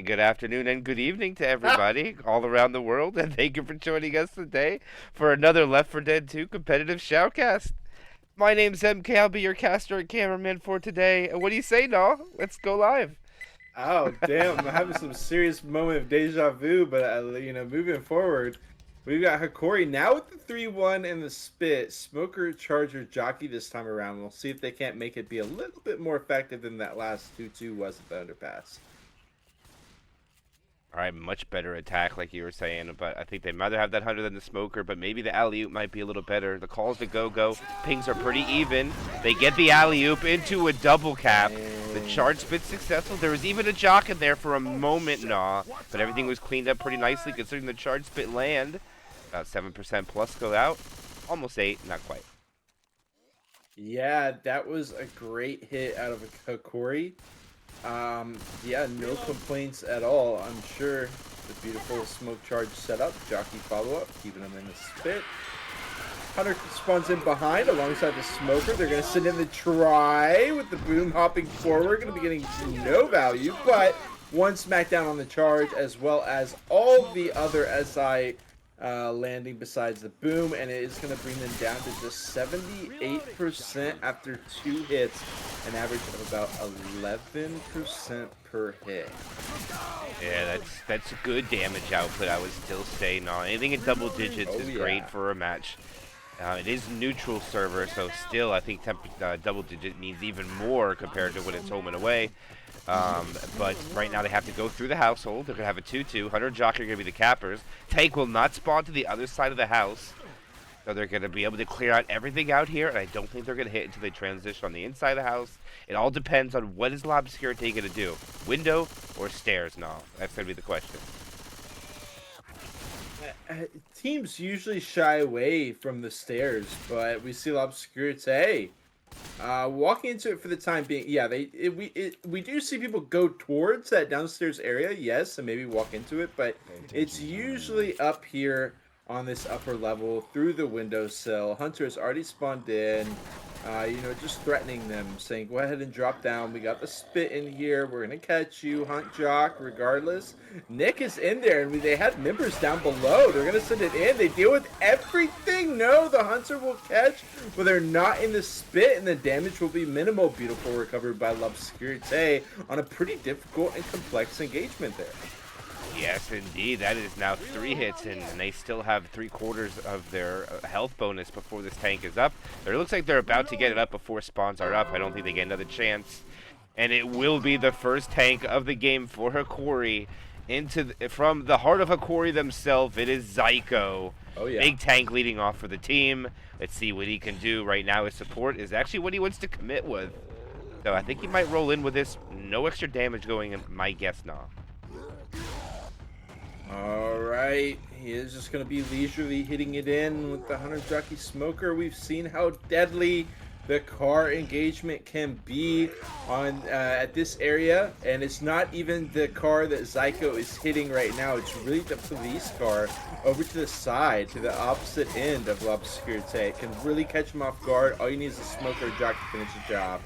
morning, good afternoon, and good evening to everybody all around the world, and thank you for joining us today for another Left 4 Dead 2 competitive shoutcast. My name's MK, I'll be your caster and cameraman for today. And what do you say, Naw? Let's go live. Oh, damn. I'm having some serious moment of deja vu, but, moving forward, we've got Hokori now with the 3-1 and the spit. Smoker, Charger, Jockey this time around. We'll see if they can't make it be a little bit more effective than that last 2-2 was at the underpass. All right, much better attack, like you were saying, but I think they'd rather have that 100 than the smoker, but maybe the alley-oop might be a little better. The calls to go-go, pings are pretty even. They get the alley-oop into a double cap. The charge spit's successful. There was even a jock in there for a moment, Naw, but everything was cleaned up pretty nicely considering the charge spit land. About 7% plus go out. Almost 8, not quite. Yeah, that was a great hit out of Hokori. Yeah, no complaints at all. I'm sure the beautiful smoke charge setup, jockey follow-up, keeping them in the spit. Hunter spawns in behind alongside the smoker. They're going to send in the try with the boom hopping forward. Going to be getting no value, but one smackdown on the charge as well as all the other SI landing besides the boom, and it is going to bring them down to just 78% after 2 hits, an average of about 11% per hit. Yeah, that's good damage output, I would still say. Naw, anything in double digits is great for a match. It is neutral server, so still I think double digit means even more compared to when it's home and away. But right now they have to go through the household. They're going to have a 2-2. Hunter and Jock are going to be the cappers. Tank will not spawn to the other side of the house. So they're going to be able to clear out everything out here, and I don't think they're going to hit until they transition on the inside of the house. It all depends on what is Lobscurity going to do. Window or stairs now? That's going to be the question. Teams usually shy away from the stairs, but we see Lobscurity walking into it for the time being. Yeah, we do see people go towards that downstairs area, yes, and maybe walk into it, but it's usually up here on this upper level through the windowsill. Hunter has already spawned in, just threatening them, saying, go ahead and drop down. We got the spit in here. We're going to catch you, Hunt Jock, regardless. Nick is in there, and they had members down below. They're going to send it in. They deal with everything. No, the Hunter will catch, but they're not in the spit, and the damage will be minimal. Beautiful recovery by L'Obscurité on a pretty difficult and complex engagement there. Yes, indeed. That is now 3 hits, and they still have 3/4 of their health bonus before this tank is up. It looks like they're about to get it up before spawns are up. I don't think they get another chance. And it will be the first tank of the game for Hokori. From the heart of Hokori themselves, it is Zyko. Oh, yeah. Big tank leading off for the team. Let's see what he can do right now. His support is actually what he wants to commit with. So I think he might roll in with this. No extra damage going in, my guess now. All right, he is just going to be leisurely hitting it in with the Hunter Jockey Smoker. We've seen how deadly the car engagement can be on at this area, and it's not even the car that Zyko is hitting right now. It's really the police car over to the side, to the opposite end of L'Obscurité. It can really catch him off guard. All you need is a Smoker or Jock to finish the job.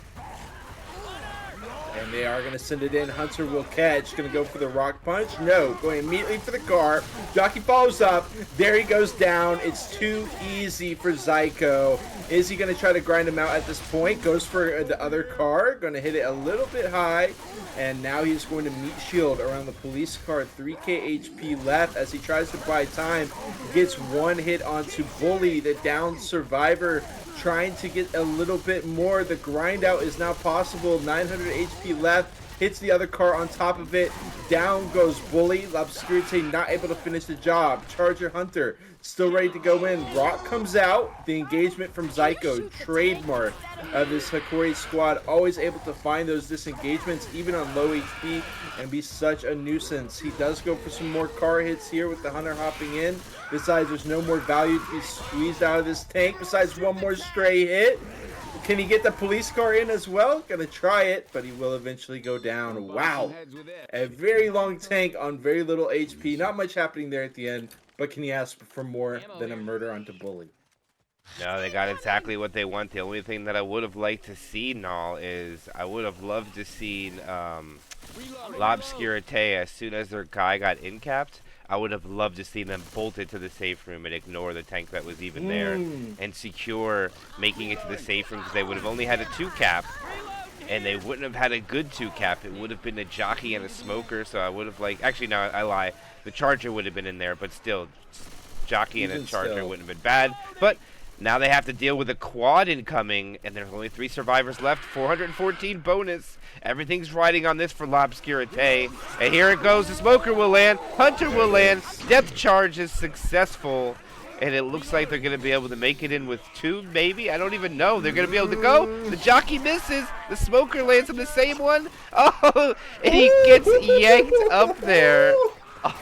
And they are going to send it in. Hunter will catch. Going to go for the rock punch. No. Going immediately for the car. Jockey follows up. There he goes down. It's too easy for Zyko. Is he going to try to grind him out at this point? Goes for the other car. Going to hit it a little bit high. And now he's going to meet shield around the police car. 3k HP left as he tries to buy time. Gets one hit onto Bully, the downed survivor, trying to get a little bit more. The grind out is now possible. 900 HP left. Hits the other car on top of it. Down goes Bully. L'Obscurité not able to finish the job. Charger Hunter still ready to go in. Rock comes out. The engagement from Zyko, trademark of this Hokori squad. Always able to find those disengagements even on low HP and be such a nuisance. He does go for some more car hits here with the Hunter hopping in. Besides, there's no more value to be squeezed out of this tank besides one more stray hit. Can he get the police car in as well? Gonna try it, but he will eventually go down. Wow. A very long tank on very little HP. Not much happening there at the end, but can he ask for more than a murder onto Bully? No, they got exactly what they want. The only thing that I would have liked to see, Null, is I would have loved to see Lobscurite as soon as their guy got incapped. I would have loved to see them bolt it to the safe room and ignore the tank that was even there and secure making it to the safe room because they would have only had a 2-cap and they wouldn't have had a good 2-cap. It would have been a jockey and a smoker, so I would have actually, no, I lie. The charger would have been in there, but still, jockey and a charger wouldn't have been bad. But now they have to deal with a quad incoming, and there's only 3 survivors left. 414 bonus. Everything's riding on this for Lobscurite. And here it goes. The smoker will land. Hunter will land. Depth charge is successful. And it looks like they're going to be able to make it in with 2, maybe? I don't even know. They're going to be able to go. The jockey misses. The smoker lands on the same one. Oh, and he gets yanked up there.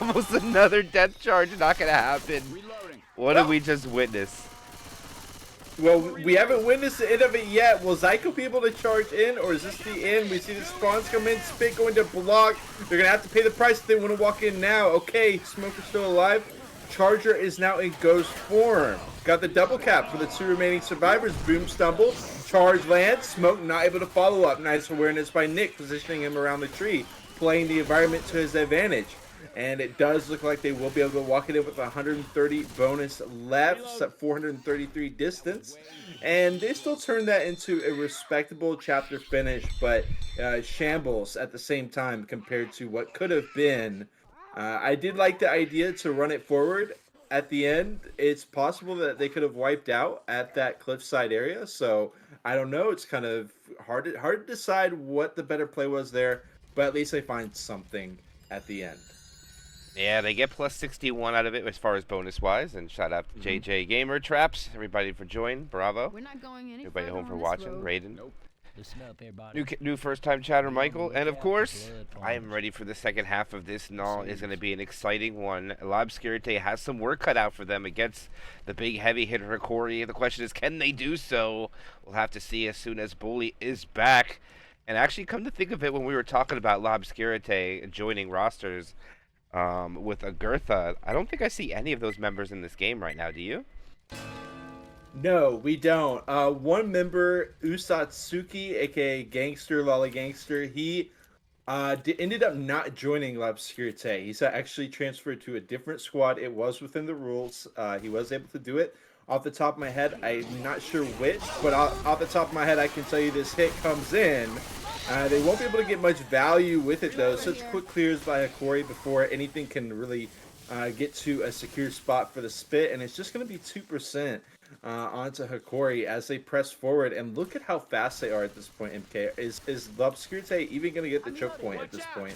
Almost another death charge. Not going to happen. What did we just witness? Well, we haven't witnessed the end of it yet. Will Zyko be able to charge in, or is this the end? We see the spawns come in, Spit going to block. They're going to have to pay the price if they want to walk in now. Okay, Smoker's still alive. Charger is now in ghost form. Got the double cap for the 2 remaining survivors. Boom stumble. Charge lands. Smoke not able to follow up. Nice awareness by Nick, positioning him around the tree, playing the environment to his advantage. And it does look like they will be able to walk it in with 130 bonus left, set 433 distance. And they still turn that into a respectable chapter finish, but shambles at the same time compared to what could have been. I did like the idea to run it forward at the end. It's possible that they could have wiped out at that cliffside area, so I don't know. It's kind of hard to decide what the better play was there, but at least they find something at the end. Yeah, they get plus 61 out of it as far as bonus-wise, and shout out to JJ Gamer Traps, everybody for joining, bravo. We're not going any everybody home for watching, Raiden. Nope. Listen up, everybody. New first-time chatter, Michael, and of course, I am ready for the second half of this. Null is going to be an exciting one. Lobscurite has some work cut out for them against the big heavy hitter Hokori. The question is, can they do so? We'll have to see as soon as Bully is back. And actually, come to think of it, when we were talking about Lobscurite joining rosters with Agertha, I don't think I see any of those members in this game right now. Do you? No, we don't. One member, Usatsuki, aka Gangster, Lolly Gangster, he ended up not joining Lobscurite. He's actually transferred to a different squad. It was within the rules. He was able to do it. Off the top of my head, I'm not sure which, but off the top of my head, I can tell you this hit comes in. They won't be able to get much value with it, though. Such quick clears by Hokori before anything can really get to a secure spot for the spit, and it's just going to be 2%. Onto Hokori as they press forward, and look at how fast they are at this point. MK, is Lobscurite even going to get the choke point at this point?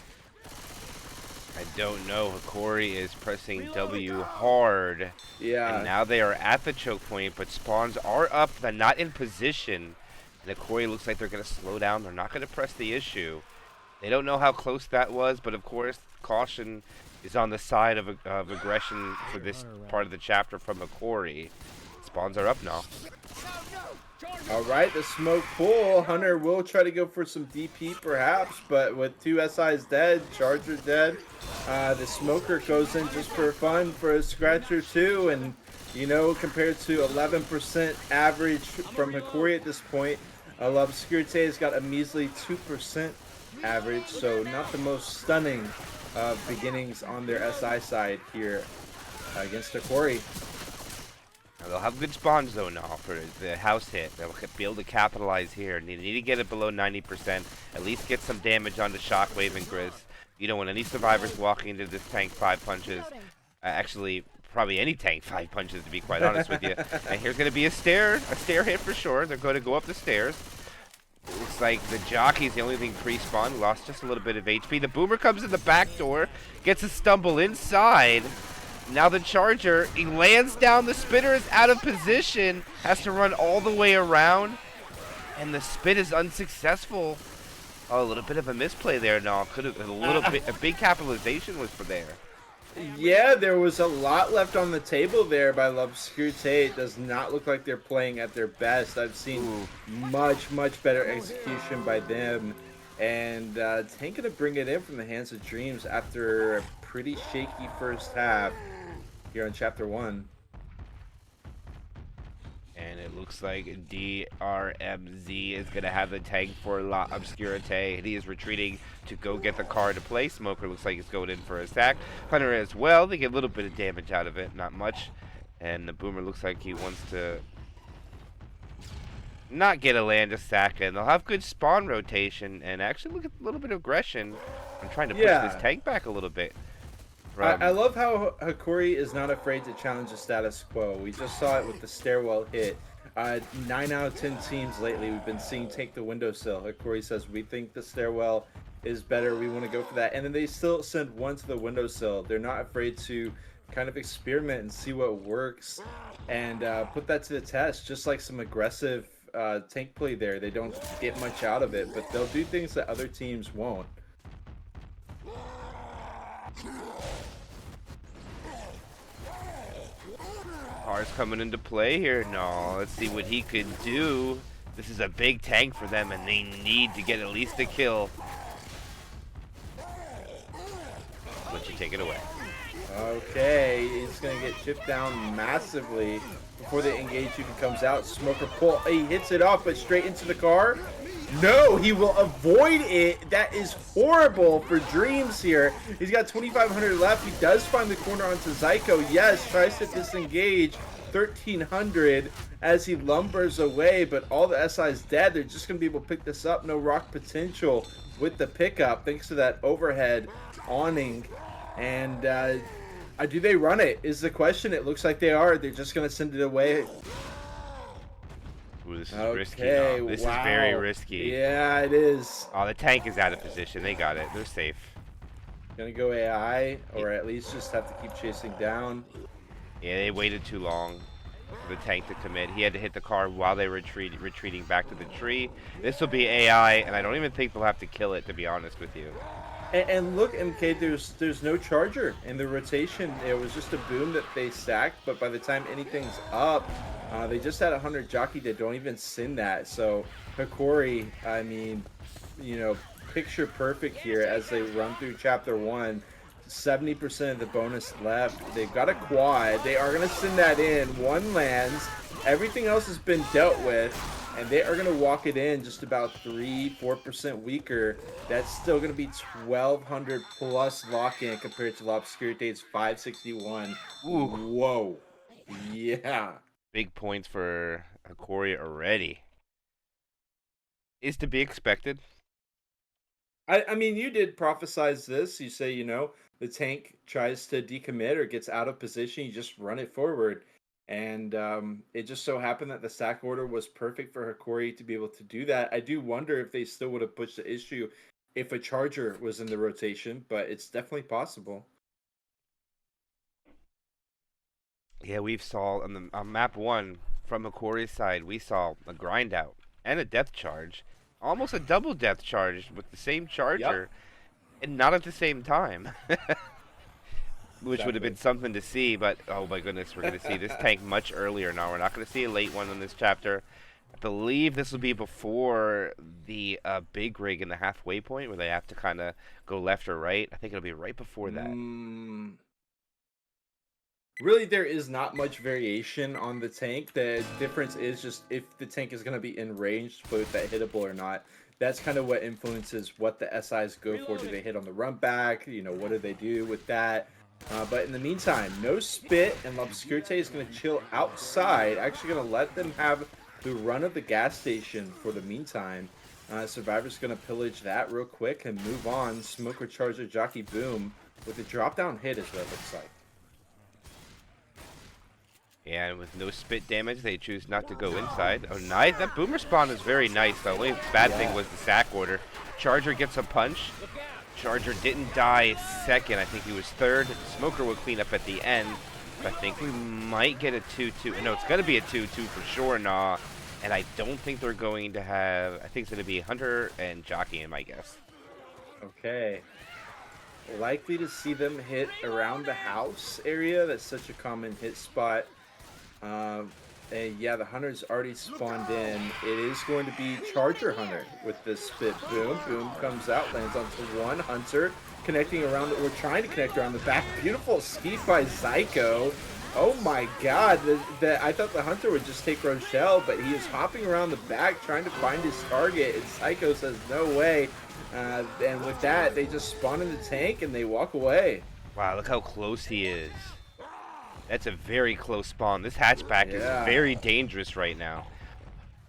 I don't know. Hokori is pressing W hard. Yeah. And now they are at the choke point, but spawns are up. They're not in position. And Hokori looks like they're going to slow down. They're not going to press the issue. They don't know how close that was, but of course, caution is on the side of aggression for this part of the chapter from Hokori. Spawns are up now. All right, the smoke pull. Hunter will try to go for some DP perhaps, but with 2 SIs dead, Charger dead, the smoker goes in just for fun for a scratch or 2, and you know, compared to 11% average from Hokori at this point, Lobscurite has got a measly 2% average, so not the most stunning beginnings on their SI side here against Hokori. They'll have good spawns though now for the house hit. They'll be able to capitalize here. They need to get it below 90%. At least get some damage onto Shockwave and Grizz. You don't want any survivors walking into this tank 5 punches. Actually, probably any tank 5 punches to be quite honest with you. And here's going to be a stair hit for sure. They're going to go up the stairs. Looks like the jockey's the only thing pre-spawn. Lost just a little bit of HP. The boomer comes in the back door, gets a stumble inside. Now the Charger, he lands down, the Spitter is out of position, has to run all the way around, and the spit is unsuccessful. Oh, a little bit of a misplay there. No, could have a big capitalization was for there. Yeah, there was a lot left on the table there by Lobscurite. It does not look like they're playing at their best. I've seen much better execution by them. And Tank gonna bring it in from the hands of Dreams after a pretty shaky first half here on Chapter 1. looks like DRMZ is going to have the tank for La Obscurite, and he is retreating to go get the car to play. Smoker looks like he's going in for a sack. Hunter as well. They get a little bit of damage out of it, not much. And the Boomer looks like he wants to not get a land, a sack, and they'll have good spawn rotation, and actually look at a little bit of aggression. I'm trying to push this tank back a little bit. I love how Hokori is not afraid to challenge the status quo. We just saw it with the stairwell hit. 9 out of 10 teams lately we've been seeing take the windowsill. Hokori says, we think the stairwell is better. We want to go for that. And then they still send one to the windowsill. They're not afraid to kind of experiment and see what works and put that to the test, just like some aggressive tank play there. They don't get much out of it, but they'll do things that other teams won't. Car's coming into play here. No, let's see what he can do. This is a big tank for them, and they need to get at least a kill. Let you take it away. Okay, he's going to get chipped down massively before the engage even comes out. Smoker pull. He hits it off, but straight into the car. No, he will avoid it. That is horrible for Dreams here. He's got 2,500 left. He does find the corner onto Zyko. Yes, tries to disengage. 1,300 as he lumbers away, but all the SI's dead. They're just going to be able to pick this up. No rock potential with the pickup thanks to that overhead awning. And do they run it is the question. It looks like they are. They're just going to send it away. Ooh, this is risky. No, this is very risky. Yeah, it is. Oh, the tank is out of position. They got it. They're safe. Gonna go AI, or at least just have to keep chasing down. Yeah, they waited too long for the tank to commit. He had to hit the car while they were retreating back to the tree. This will be AI, and I don't even think they'll have to kill it, to be honest with you. And look, MK, there's no charger in the rotation. It was just a boom that they stacked, but by the time anything's up, they just had a 100 jockey that don't even send that. So Hokori, I mean, you know, picture perfect here as they run through chapter 1. 70% of the bonus left. They've got a quad. They are going to send that in. One lands. Everything else has been dealt with. And they are going to walk it in just about 3-4% weaker. That's still going to be 1,200 plus lock-in compared to La Obscurite's 561. Ooh. Whoa. Yeah. Big points for Hokori already. Is to be expected. I mean, you did prophesize this. You say, you know, the tank tries to decommit or gets out of position. You just run it forward. And it just so happened that the sack order was perfect for Hokori to be able to do that. I do wonder if they still would have pushed the issue if a charger was in the rotation, but it's definitely possible. Yeah, we've saw on map 1 from Hokori's side, we saw a grind out and a death charge. Almost a double death charge with the same charger, and not at the same time. Which would have been something to see, but oh my goodness, we're going to see this tank much earlier now. We're not going to see a late one in this chapter. I believe this will be before the big rig in the halfway point where they have to kind of go left or right. I think it'll be right before that. Really, there is not much variation on the tank. The difference is just if the tank is going to be in range to put that hittable or not. That's kind of what influences what the SIs go for. Do they hit on the run back? You know, what do they do with that? But in the meantime, no spit, and La Obscurite is going to chill outside. Actually going to let them have the run of the gas station for the meantime. Survivor's going to pillage that real quick and move on. Smoker Charger Jockey Boom with a drop down hit is what it looks like. Yeah, and with no spit damage, they choose not to go inside. Oh, nice. That boomer spawn is very nice. The only bad thing was the sack order. Charger gets a punch. Charger didn't die second. I think he was third. Smoker will clean up at the end. But I think we might get a 2-2. No, it's going to be a 2-2 for sure, nah. And I don't think they're going to have... I think it's going to be Hunter and Jockey in my guess. Okay. Likely to see them hit around the house area. That's such a common hit spot. And yeah, the Hunter's already spawned in. It is going to be Charger Hunter with the spit. Boom, boom comes out, lands onto one. Hunter connecting around, we're trying to connect around the back. Beautiful escape by Zyko. Oh my god, I thought the Hunter would just take Rochelle, but he is hopping around the back trying to find his target, and Psycho says no way. And with that, they just spawn in the tank and they walk away. Wow, look how close he is. That's a very close spawn. This hatchback is very dangerous right now.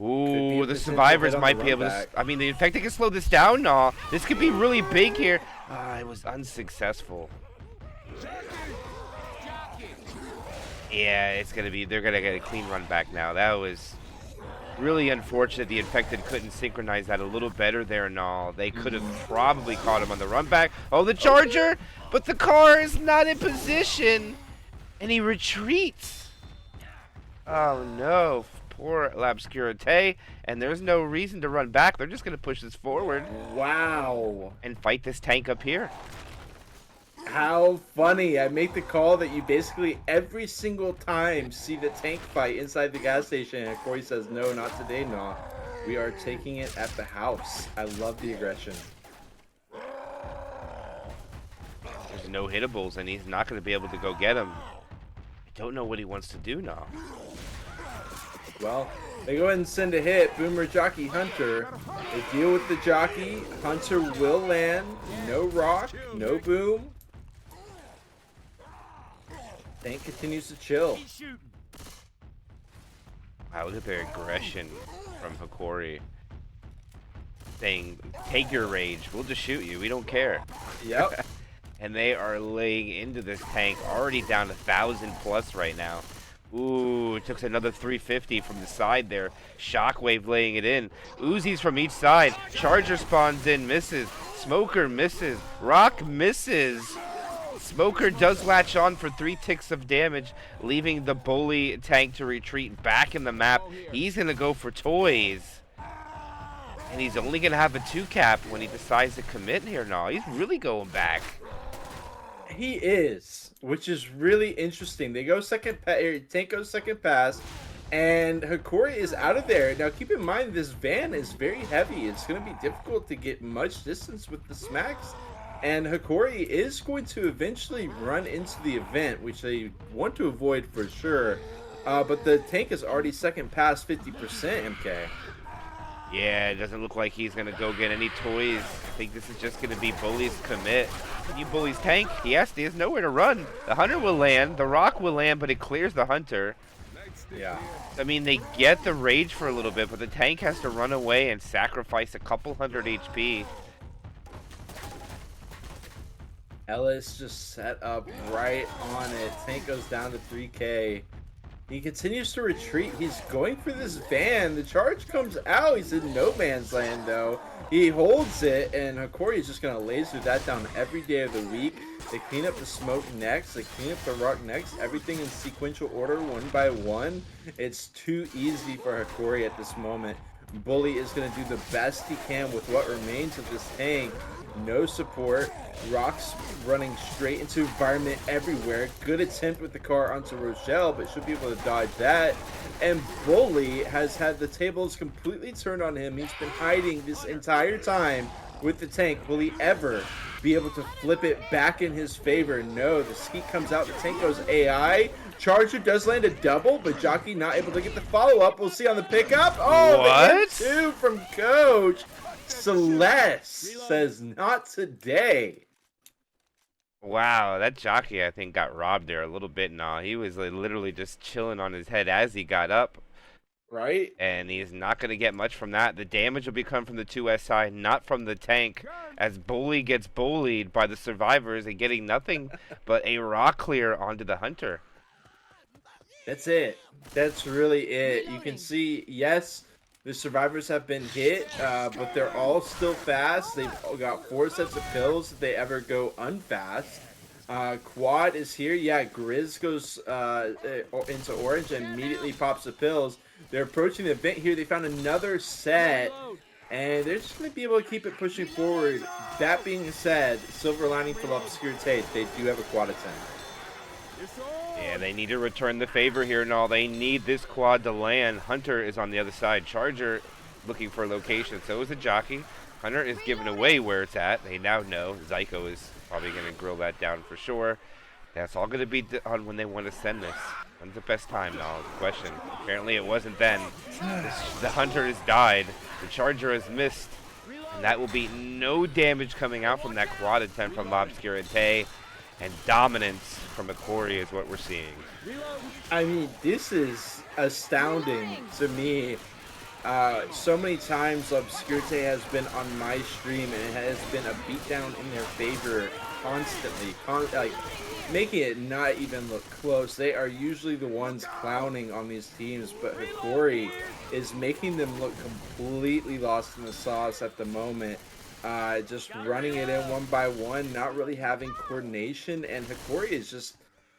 Ooh, the survivors might be able to... I mean, the Infected can slow this down. No, this could be really big here. It was unsuccessful. Yeah, it's going to be... They're going to get a clean run back now. That was really unfortunate. The Infected couldn't synchronize that a little better there and all. They could have probably caught him on the run back. Oh, the Charger! But the car is not in position. And he retreats. Oh, no. Poor L'Obscurité. And there's no reason to run back. They're just going to push this forward. Wow. And fight this tank up here. How funny. I make the call that you basically every single time see the tank fight inside the gas station. And Corey says, no, not today, no. We are taking it at the house. I love the aggression. There's no hittables, and he's not going to be able to go get him. I don't know what he wants to do now. Well, they go ahead and send a hit. Boomer, Jockey, Hunter. They deal with the Jockey. Hunter will land. No rock. No boom. Tank continues to chill. Wow, look at their aggression from Hokori. Saying, take your rage. We'll just shoot you. We don't care. Yep. And they are laying into this tank, already down 1,000 plus right now. Ooh, it took another 350 from the side there. Shockwave laying it in. Uzis from each side. Charger spawns in, misses. Smoker misses. Rock misses. Smoker does latch on for 3 ticks of damage, leaving the Bully tank to retreat back in the map. He's going to go for toys. And he's only going to have a 2-cap when he decides to commit here now. He's really going back. He is, which is really interesting. They go tank goes second pass, and Hokori is out of there. Now, keep in mind, this van is very heavy. It's going to be difficult to get much distance with the smacks, and Hokori is going to eventually run into the event, which they want to avoid for sure. But the tank is already second past 50%, MK. Yeah, it doesn't look like he's going to go get any toys. I think this is just going to be Bully's commit. Can you Bully's tank? Yes, he has nowhere to run. The Hunter will land, the Rock will land, but it clears the Hunter. Yeah. I mean, they get the rage for a little bit, but the tank has to run away and sacrifice a couple hundred HP. Ellis just set up right on it. Tank goes down to 3K. He continues to retreat. He's going for this van. The charge comes out. He's in no man's land, though. He holds it, and Hokori is just going to laser that down every day of the week. They clean up the smoke next. They clean up the rock next. Everything in sequential order, one by one. It's too easy for Hokori at this moment. Bully is going to do the best he can with what remains of this tank. No support. Rocks running straight into environment everywhere. Good attempt with the car onto Rochelle, but should be able to dodge that. And Bully has had the tables completely turned on him. He's been hiding this entire time with the tank. Will he ever be able to flip it back in his favor? No, the skeet comes out. The tank goes AI. Charger does land a double, but Jockey not able to get the follow-up. We'll see on the pickup. Oh, what? The M2 from Coach. Celeste says not today. Wow, that Jockey, I think, got robbed there a little bit now. He was literally just chilling on his head as he got up. Right? And he's not going to get much from that. The damage will be coming from the 2SI, not from the tank, as Bully gets bullied by the survivors and getting nothing but a rock clear onto the Hunter. That's it. That's really it. You can see, yes, the survivors have been hit, but they're all still fast. They've got 4 sets of pills if they ever go unfast. Quad is here. Yeah, Grizz goes into orange and immediately pops the pills. They're approaching the event here. They found another set, and they're just going to be able to keep it pushing forward. That being said, silver lining for L'Obscurité, they do have a quad attempt. Yeah, they need to return the favor here and all. They need this quad to land. Hunter is on the other side. Charger looking for a location. So is a Jockey. Hunter is giving away where it's at. They now know. Zyko is probably going to grill that down for sure. That's all going to be on when they want to send this. When's the best time? No, the question. Apparently it wasn't then. The Hunter has died. The Charger has missed. And that will be no damage coming out from that quad attempt from L'Obscurité. And dominance from Hokori is what we're seeing. I mean, this is astounding to me. So many times L'Obscurité has been on my stream, and it has been a beatdown in their favor constantly. Like, making it not even look close. They are usually the ones clowning on these teams, but Hokori is making them look completely lost in the sauce at the moment. Just running it in one by one, not really having coordination, and Hokori is just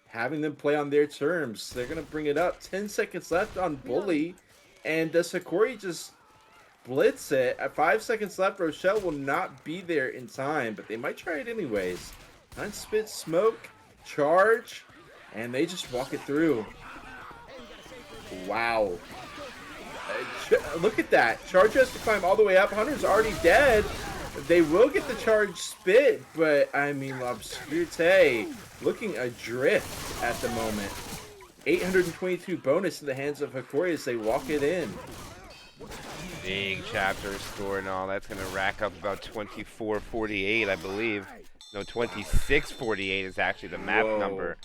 having them play on their terms. They're going to bring it up. 10 seconds left on Bully, and does Hokori just blitz it? At 5 seconds left, Rochelle will not be there in time, but they might try it anyways. Unspit smoke, charge, and they just walk it through. Wow. Look at that. Charge has to climb all the way up. Hunter's already dead. They will get the charge spit, but I mean, L'Obscurité looking adrift at the moment. 822 bonus in the hands of Hokori as they walk it in. Big chapter score and all. That's going to rack up about 24-48, I believe. No, 26-48 is actually the map number.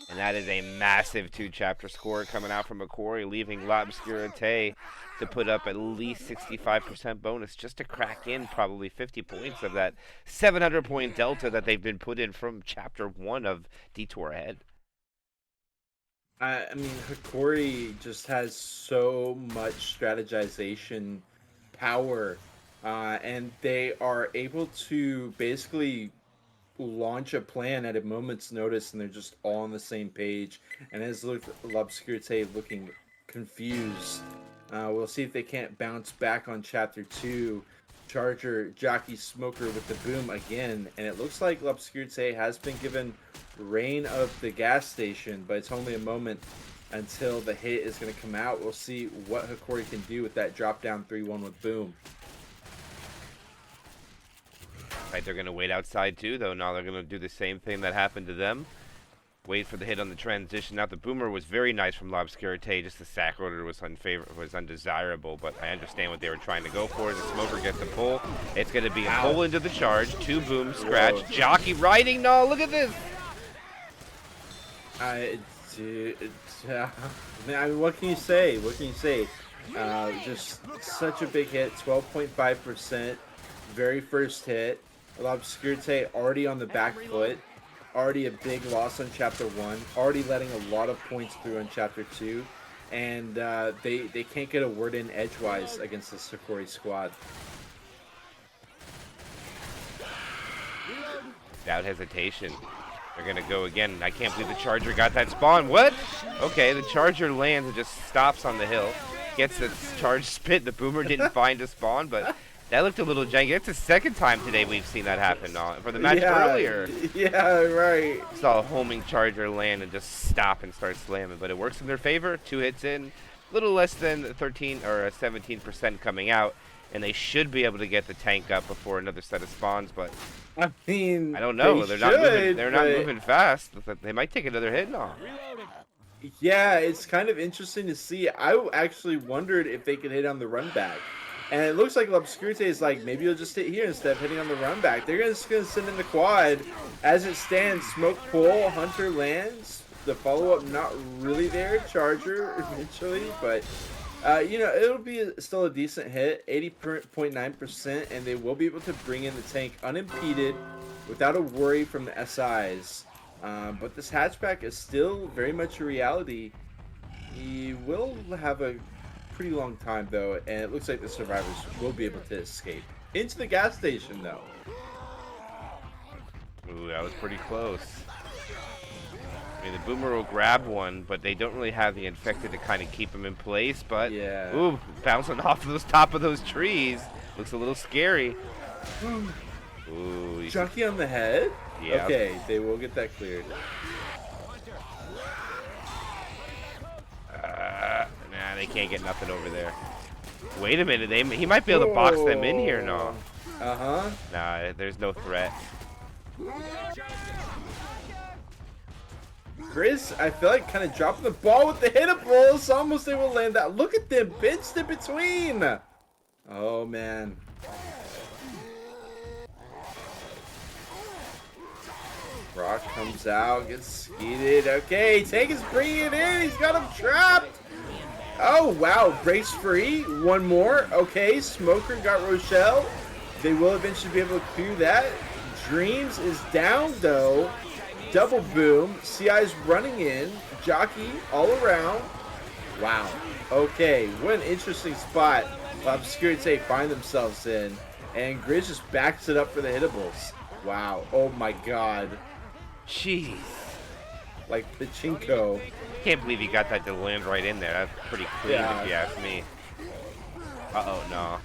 And that is a massive 2-chapter score coming out from Hokori, leaving L'Obscurité to put up at least 65% bonus just to crack in probably 50 points of that 700-point delta that they've been put in from Chapter 1 of Detour Ahead. I mean, Hokori just has so much strategization power, and they are able to basically launch a plan at a moment's notice, and they're just all on the same page. And as L'Obscurité looking confused, we'll see if they can't bounce back on Chapter 2. Charger, Jockey, Smoker with the boom again, and it looks like L'Obscurité has been given reign of the gas station, but it's only a moment until the hit is going to come out. We'll see what Hokori can do with that drop down 3-1 with boom. Right, they're going to wait outside too, though. Now they're going to do the same thing that happened to them. Wait for the hit on the transition. Now the boomer was very nice from L'Obscurité. Just the sack order was undesirable, but I understand what they were trying to go for. The smoker gets a pull. It's going to be a pull into the charge. 2 boom, scratch. Whoa. Jockey riding. No, look at this. I mean, what can you say? What can you say? Just such a big hit. 12.5%. Very first hit. L'Obscurité already on the back foot. Already a big loss on Chapter 1. Already letting a lot of points through on Chapter 2. And they can't get a word in edgewise against the Hokori squad. Without hesitation. They're going to go again. I can't believe the Charger got that spawn. What? Okay, the Charger lands and just stops on the hill. Gets the charge spit. The boomer didn't find a spawn, but that looked a little janky. It's the second time today we've seen that happen for the match earlier. Yeah, right. Saw a homing Charger land and just stop and start slamming, but it works in their favor. 2 hits in, a little less than 13 or 17% coming out, and they should be able to get the tank up before another set of spawns, but I mean, I don't know. They're not moving fast. They might take another hit now. Yeah, it's kind of interesting to see. I actually wondered if they could hit on the run back. And it looks like L'Obscurité is like, maybe you'll just hit here instead of hitting on the run back. They're just going to send in the quad. As it stands, smoke pull, Hunter lands. The follow-up not really there. Charger eventually, but you know, it'll be still a decent hit, 80.9%, and they will be able to bring in the tank unimpeded without a worry from the SIs. But this hatchback is still very much a reality. He will have a pretty long time though, and it looks like the survivors will be able to escape into the gas station though. Ooh, that was pretty close. I mean, the boomer will grab one, but they don't really have the infected to kind of keep him in place. But yeah, ooh, bouncing off of top of those trees looks a little scary. Ooh, Jockey on the head. Yeah. Okay, they will get that cleared. Nah, they can't get nothing over there. Wait a minute, he might be able to box them in here now. Uh-huh. Nah, there's no threat. Grizz, I feel like kind of dropping the ball with the hittables. Almost able to land that. Look at them bits in between. Oh, man. Rock comes out, gets skeeted. Okay, Tank is bringing it in. He's got him trapped. Oh, wow. Breaks free. One more. Okay, Smoker got Rochelle. They will eventually be able to clear that. Dreams is down, though. Double boom. CI's running in. Jockey all around. Wow. Okay, what an interesting spot Obscurity find themselves in. And Grizz just backs it up for the hittables. Wow. Oh, my God. Jeez. Like Pachinko. Can't believe he got that to land right in there. That's pretty clean, if you ask me. Uh-oh, no.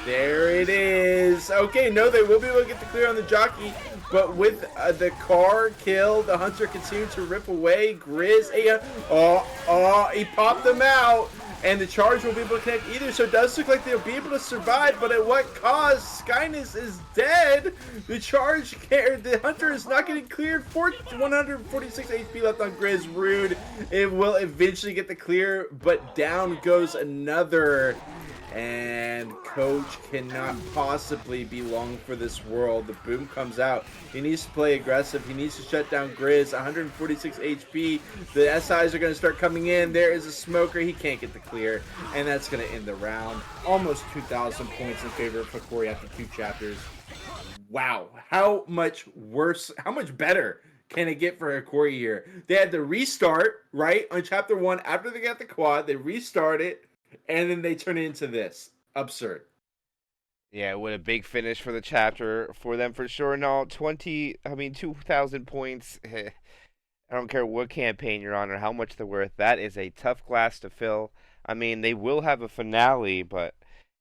There it is. Okay, no, they will be able to get the clear on the jockey, but with the car kill, the Hunter continued to rip away. Grizz, he popped them out, and the charge will be able to connect either, so it does look like they'll be able to survive, but at what cost? Skyness is dead. The charge, the Hunter is not getting cleared. 146 HP left on Grizz. Rude. It will eventually get the clear, but down goes another. And Coach cannot possibly be long for this world. The boom comes out. He needs to play aggressive. He needs to shut down Grizz. 146 HP. The SIs are going to start coming in. There is a Smoker. He can't get the clear. And that's going to end the round. Almost 2,000 points in favor of Hokori after 2 chapters. Wow. How much worse, how much better can it get for Hokori here? They had to restart, right, on chapter 1 after they got the quad. They restart it. And then they turn into this. Absurd. Yeah, what a big finish for the chapter for them for sure. No, 2,000 points. I don't care what campaign you're on or how much they're worth. That is a tough glass to fill. I mean, they will have a finale, but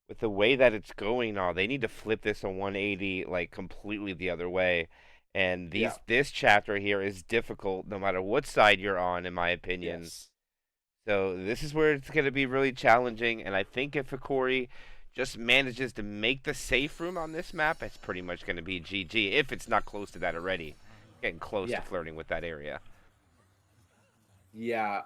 with the way that it's going now, they need to flip this a 180, like, completely the other way. And this chapter here is difficult no matter what side you're on, in my opinion. Yes. So this is where it's going to be really challenging, and I think if Hokori just manages to make the safe room on this map, it's pretty much going to be GG, if it's not close to that already. Getting close to flirting with that area. Yeah,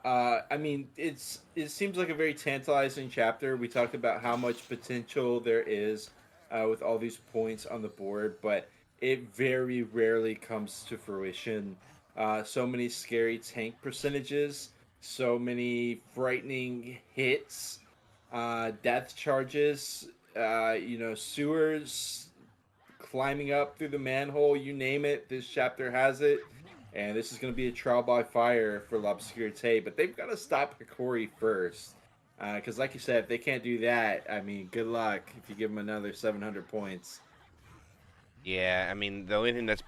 I mean, it seems like a very tantalizing chapter. We talked about how much potential there is with all these points on the board, but it very rarely comes to fruition. So many scary tank percentages. So many frightening hits, death charges, sewers, climbing up through the manhole, you name it. This chapter has it. And this is going to be a trial by fire for L'Obscurité. But they've got to stop Hokori first. Because like you said, if they can't do that, I mean, good luck if you give them another 700 points. Yeah, I mean, the only thing that's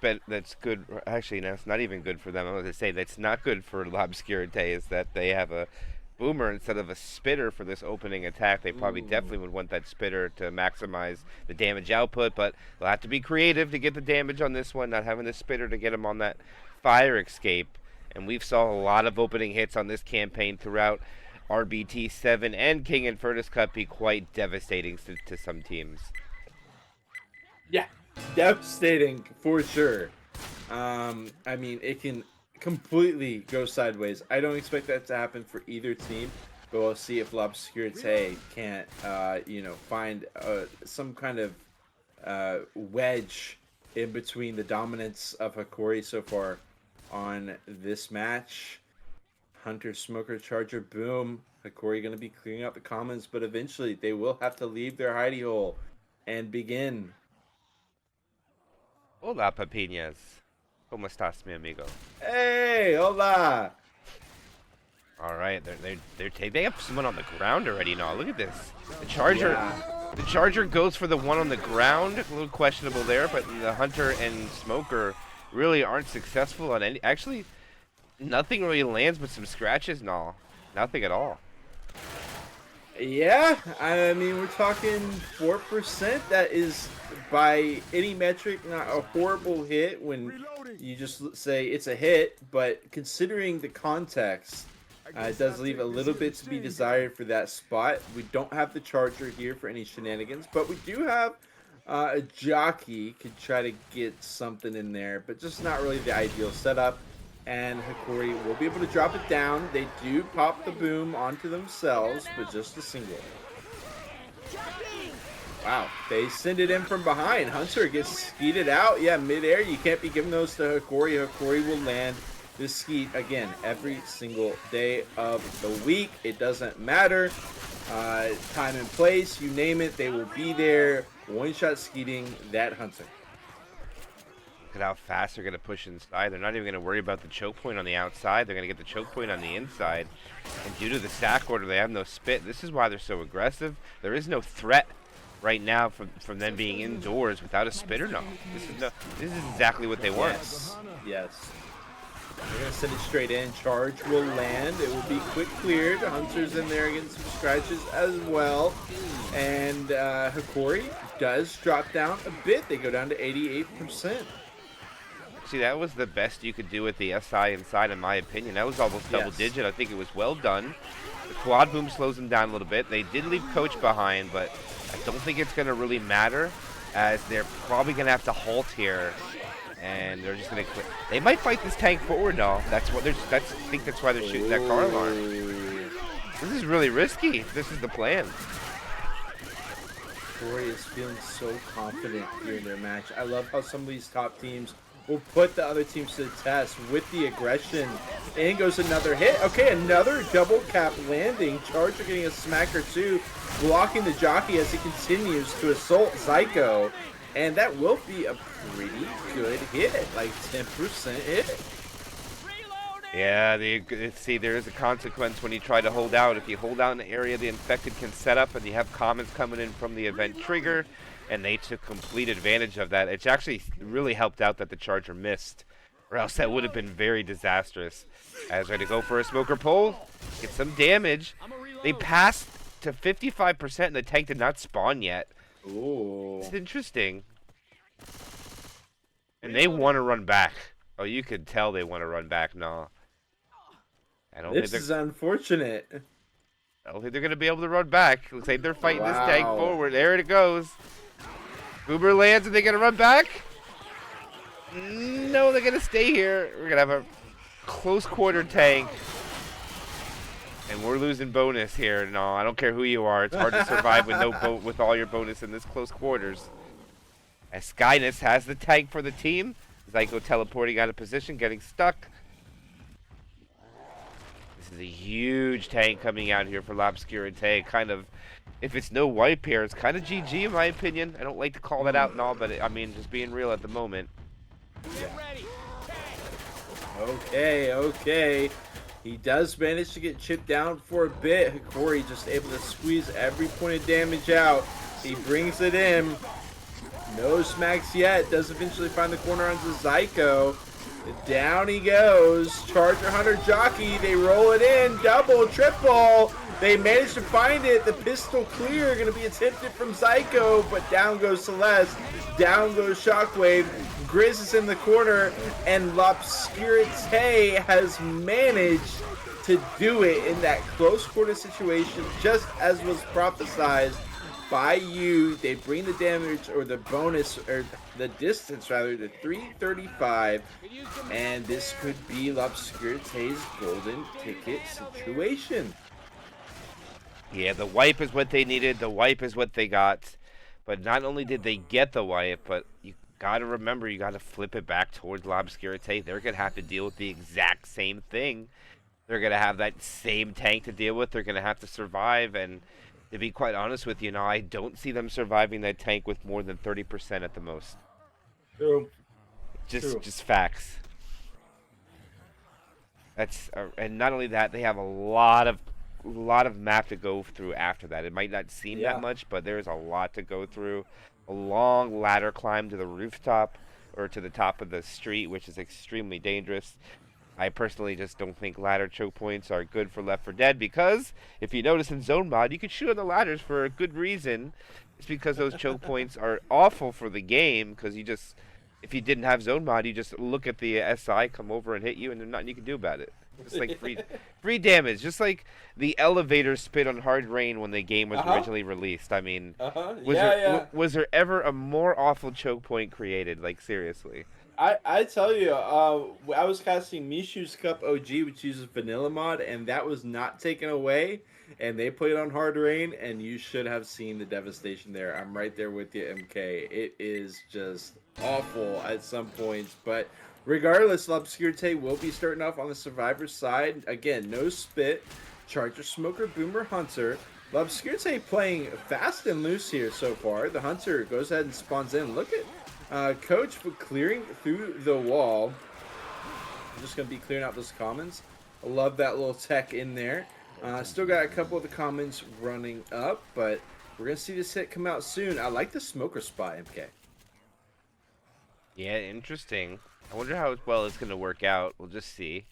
good, actually, no, it's not even good for them. I was going to say that's not good for L'Obscurité is that they have a boomer instead of a spitter for this opening attack. They probably definitely would want that spitter to maximize the damage output, but they'll have to be creative to get the damage on this one, not having the spitter to get them on that fire escape. And we've saw a lot of opening hits on this campaign throughout RBT 7 and King Infernus Cup be quite devastating to some teams. Yeah. Devastating for sure. I mean, it can completely go sideways. I don't expect that to happen for either team, but we'll see if L'Obscurité can't, find some kind of wedge in between the dominance of Hokori so far on this match. Hunter, Smoker, Charger, boom. Hokori going to be clearing out the commons, but eventually they will have to leave their hidey hole and begin. Hola, papiñas. ¿Cómo estás, mi amigo? Hey, hola. All right, they have someone on the ground already now. Look at this. The Charger goes for the one on the ground. A little questionable there, but the Hunter and Smoker really aren't successful on any. Actually, nothing really lands but some scratches. No, nothing at all. Yeah, I mean, we're talking 4%. That is, by any metric, not a horrible hit when you just say it's a hit, but considering the context, it does leave a little bit to be desired for that spot. We don't have the Charger here for any shenanigans, but we do have a Jockey. Could try to get something in there, but just not really the ideal setup. And Hokori will be able to drop it down. They do pop the boom onto themselves, but just a single. Wow, they send it in from behind. Hunter gets skeeted out. Yeah, midair. You can't be giving those to Hokori. Hokori will land this skeet again every single day of the week. It doesn't matter. Time and place, you name it, they will be there. One-shot skeeting that Hunter. Look at how fast they're going to push inside. They're not even going to worry about the choke point on the outside. They're going to get the choke point on the inside. And due to the stack order, they have no spit. This is why they're so aggressive. There is no threat right now from them being indoors without a spit or no. This is exactly what they want. Yes. They're going to send it straight in. Charge will land. It will be quick cleared. Hunter's in there getting some scratches as well. And Hokori does drop down a bit. They go down to 88%. See, that was the best you could do with the SI inside, in my opinion. That was almost double digit. I think it was well done. The quad boom slows them down a little bit. They did leave Coach behind, but I don't think it's going to really matter, as they're probably going to have to halt here. And they're just going to quit. They might fight this tank forward now. I think that's why they're shooting that car alarm. This is really risky. This is the plan. Corey is feeling so confident here in their match. I love how some of these top teams will put the other teams to the test with the aggression. In goes another hit. Okay, another double cap landing. Charger getting a smack or two, blocking the jockey as he continues to assault Zyko. And that will be a pretty good hit, like 10% hit. Yeah, see, there is a consequence when you try to hold out. If you hold out in the area the infected can set up, and you have comments coming in from the event trigger, and they took complete advantage of that. It's actually really helped out that the Charger missed, or else that would have been very disastrous. As they're going to go for a smoker pull, get some damage. They passed to 55%, and the tank did not spawn yet. Ooh. It's interesting. And they want to run back. Oh, you could tell they want to run back. No. This is unfortunate. I don't think they're going to be able to run back. Looks like they're fighting this tank forward. There it goes. Boomer lands. Are they going to run back? No, they're going to stay here. We're going to have a close quarter tank. And we're losing bonus here. No, I don't care who you are. It's hard to survive with with all your bonus in this close quarters. As Skyness has the tank for the team. Zyko teleporting out of position, getting stuck. This is a huge tank coming out here for L'Obscurité. Kind of, if it's no wipe here, it's kind of GG in my opinion. I don't like to call that out and all, but I mean, just being real at the moment. Okay. He does manage to get chipped down for a bit. Hokori just able to squeeze every point of damage out. He brings it in. No smacks yet. Does eventually find the corner onto Zyko. Down he goes. Charger Hunter Jockey. They roll it in. Double, triple. They manage to find it. The pistol clear. Going to be attempted from Zyko. But down goes Celeste. Down goes Shockwave. Grizz is in the corner. And L'Obscurité has managed to do it in that close quarter situation, just as was prophesized by you. They bring the damage, or the bonus, or the distance rather, to 335, and this could be L'Obscurité's golden ticket situation. Yeah, the wipe is what they needed. The wipe is what they got. But not only did they get the wipe, but you gotta remember, you gotta flip it back towards L'Obscurité. They're gonna have to deal with the exact same thing. They're gonna have that same tank to deal with. They're gonna have to survive, and to be quite honest with you, I don't see them surviving that tank with more than 30% at the most. True. Just facts. That's and not only that, they have a lot of map to go through after that. It might not seem that much, but there's a lot to go through. A long ladder climb to the rooftop, or to the top of the street, which is extremely dangerous. I personally just don't think ladder choke points are good for Left 4 Dead, because if you notice in zone mod, you can shoot on the ladders for a good reason. It's because those choke points are awful for the game, because if you didn't have zone mod, you just look at the SI come over and hit you, and there's nothing you can do about it. It's like free damage, just like the elevator spit on Hard Rain when the game was originally released. I mean, was there ever a more awful choke point created? Like, seriously. I tell you, I was casting Mishu's Cup OG, which uses vanilla mod, and that was not taken away. And they played on hard rain, and you should have seen the devastation there. I'm right there with you, MK. It is just awful at some points, but regardless, L'Obscurite will be starting off on the survivor side. Again, no spit, Charger, Smoker, Boomer, Hunter. L'Obscurite playing fast and loose here so far. The Hunter goes ahead and spawns in. Look at Coach clearing through the wall. I'm just going to be clearing out those commons. I love that little tech in there. Still got a couple of the commons running up, but we're going to see this hit come out soon. I like the Smoker spot, MK. Yeah, interesting. I wonder how well it's going to work out. We'll just see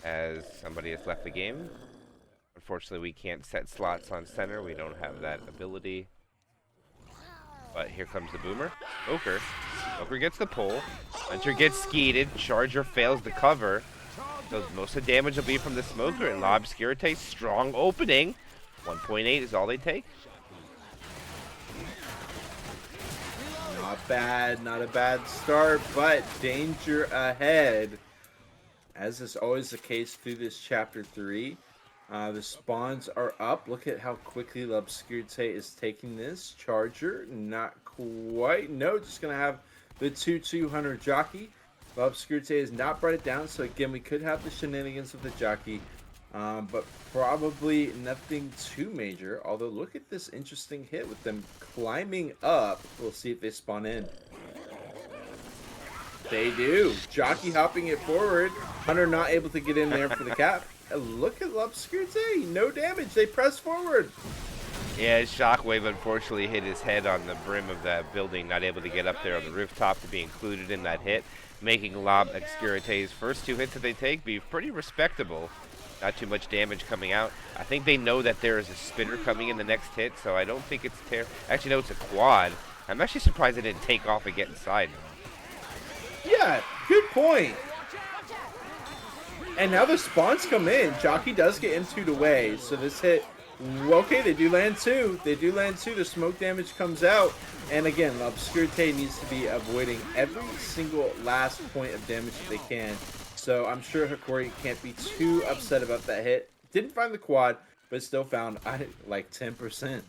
as somebody has left the game. Unfortunately, we can't set slots on center. We don't have that ability. But here comes the Boomer. Smoker. Smoker gets the pull. Hunter gets skeeted. Charger fails the cover. So most of the damage will be from the Smoker. And L'Obscurite, strong opening. 1.8 is all they take. Not bad. Not a bad start, but danger ahead. As is always the case through this Chapter 3. The spawns are up. Look at how quickly L'Obscurite is taking this. Charger, not quite. No, just going to have the 2-2 Hunter Jockey. L'Obscurite has not brought it down, so again, we could have the shenanigans of the Jockey, but probably nothing too major. Although, look at this interesting hit with them climbing up. We'll see if they spawn in. They do. Jockey hopping it forward. Hunter not able to get in there for the cap. Look at L'Obscurite. No damage. They press forward. Yeah, Shockwave unfortunately hit his head on the brim of that building, not able to get up there on the rooftop to be included in that hit, making L'Obscurite's first two hits that they take be pretty respectable. Not too much damage coming out. I think they know that there is a spitter coming in the next hit, so I don't think it's actually, no, it's a quad. I'm actually surprised it didn't take off and get inside. Yeah, good point. And now the spawns come in. Jockey does get into the way, so this hit, okay, they do land two. They do land two. The smoke damage comes out. And again, L'Obscurite needs to be avoiding every single last point of damage that they can. So I'm sure Hokori can't be too upset about that hit. Didn't find the quad, but still found like 10%.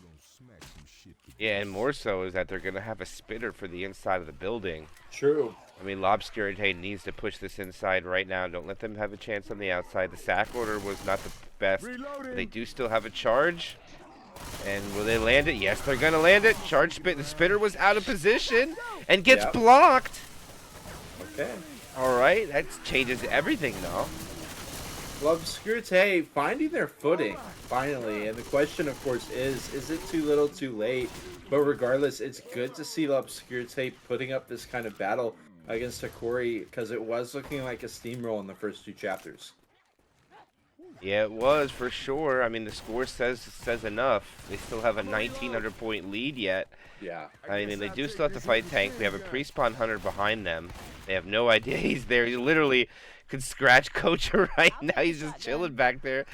Yeah, and more so is that they're going to have a spitter for the inside of the building. True. I mean, L'Obscurite needs to push this inside right now. Don't let them have a chance on the outside. The sack order was not the best. But they do still have a charge. And will they land it? Yes, they're going to land it. Charge spit. The spitter was out of position and gets blocked. Okay. All right, that changes everything now. L'Obscurite finding their footing, finally. And the question, of course, is it too little, too late? But regardless, it's good to see L'Obscurite putting up this kind of battle against Hokori, because it was looking like a steamroll in the first two chapters. Yeah, it was, for sure. I mean, the score says enough. They still have a 1,900 point lead yet. Yeah. I mean, they do still have to fight tank. They have a pre-spawn Hunter behind them. They have no idea he's there. He literally could scratch Coach right now. He's just chilling back there.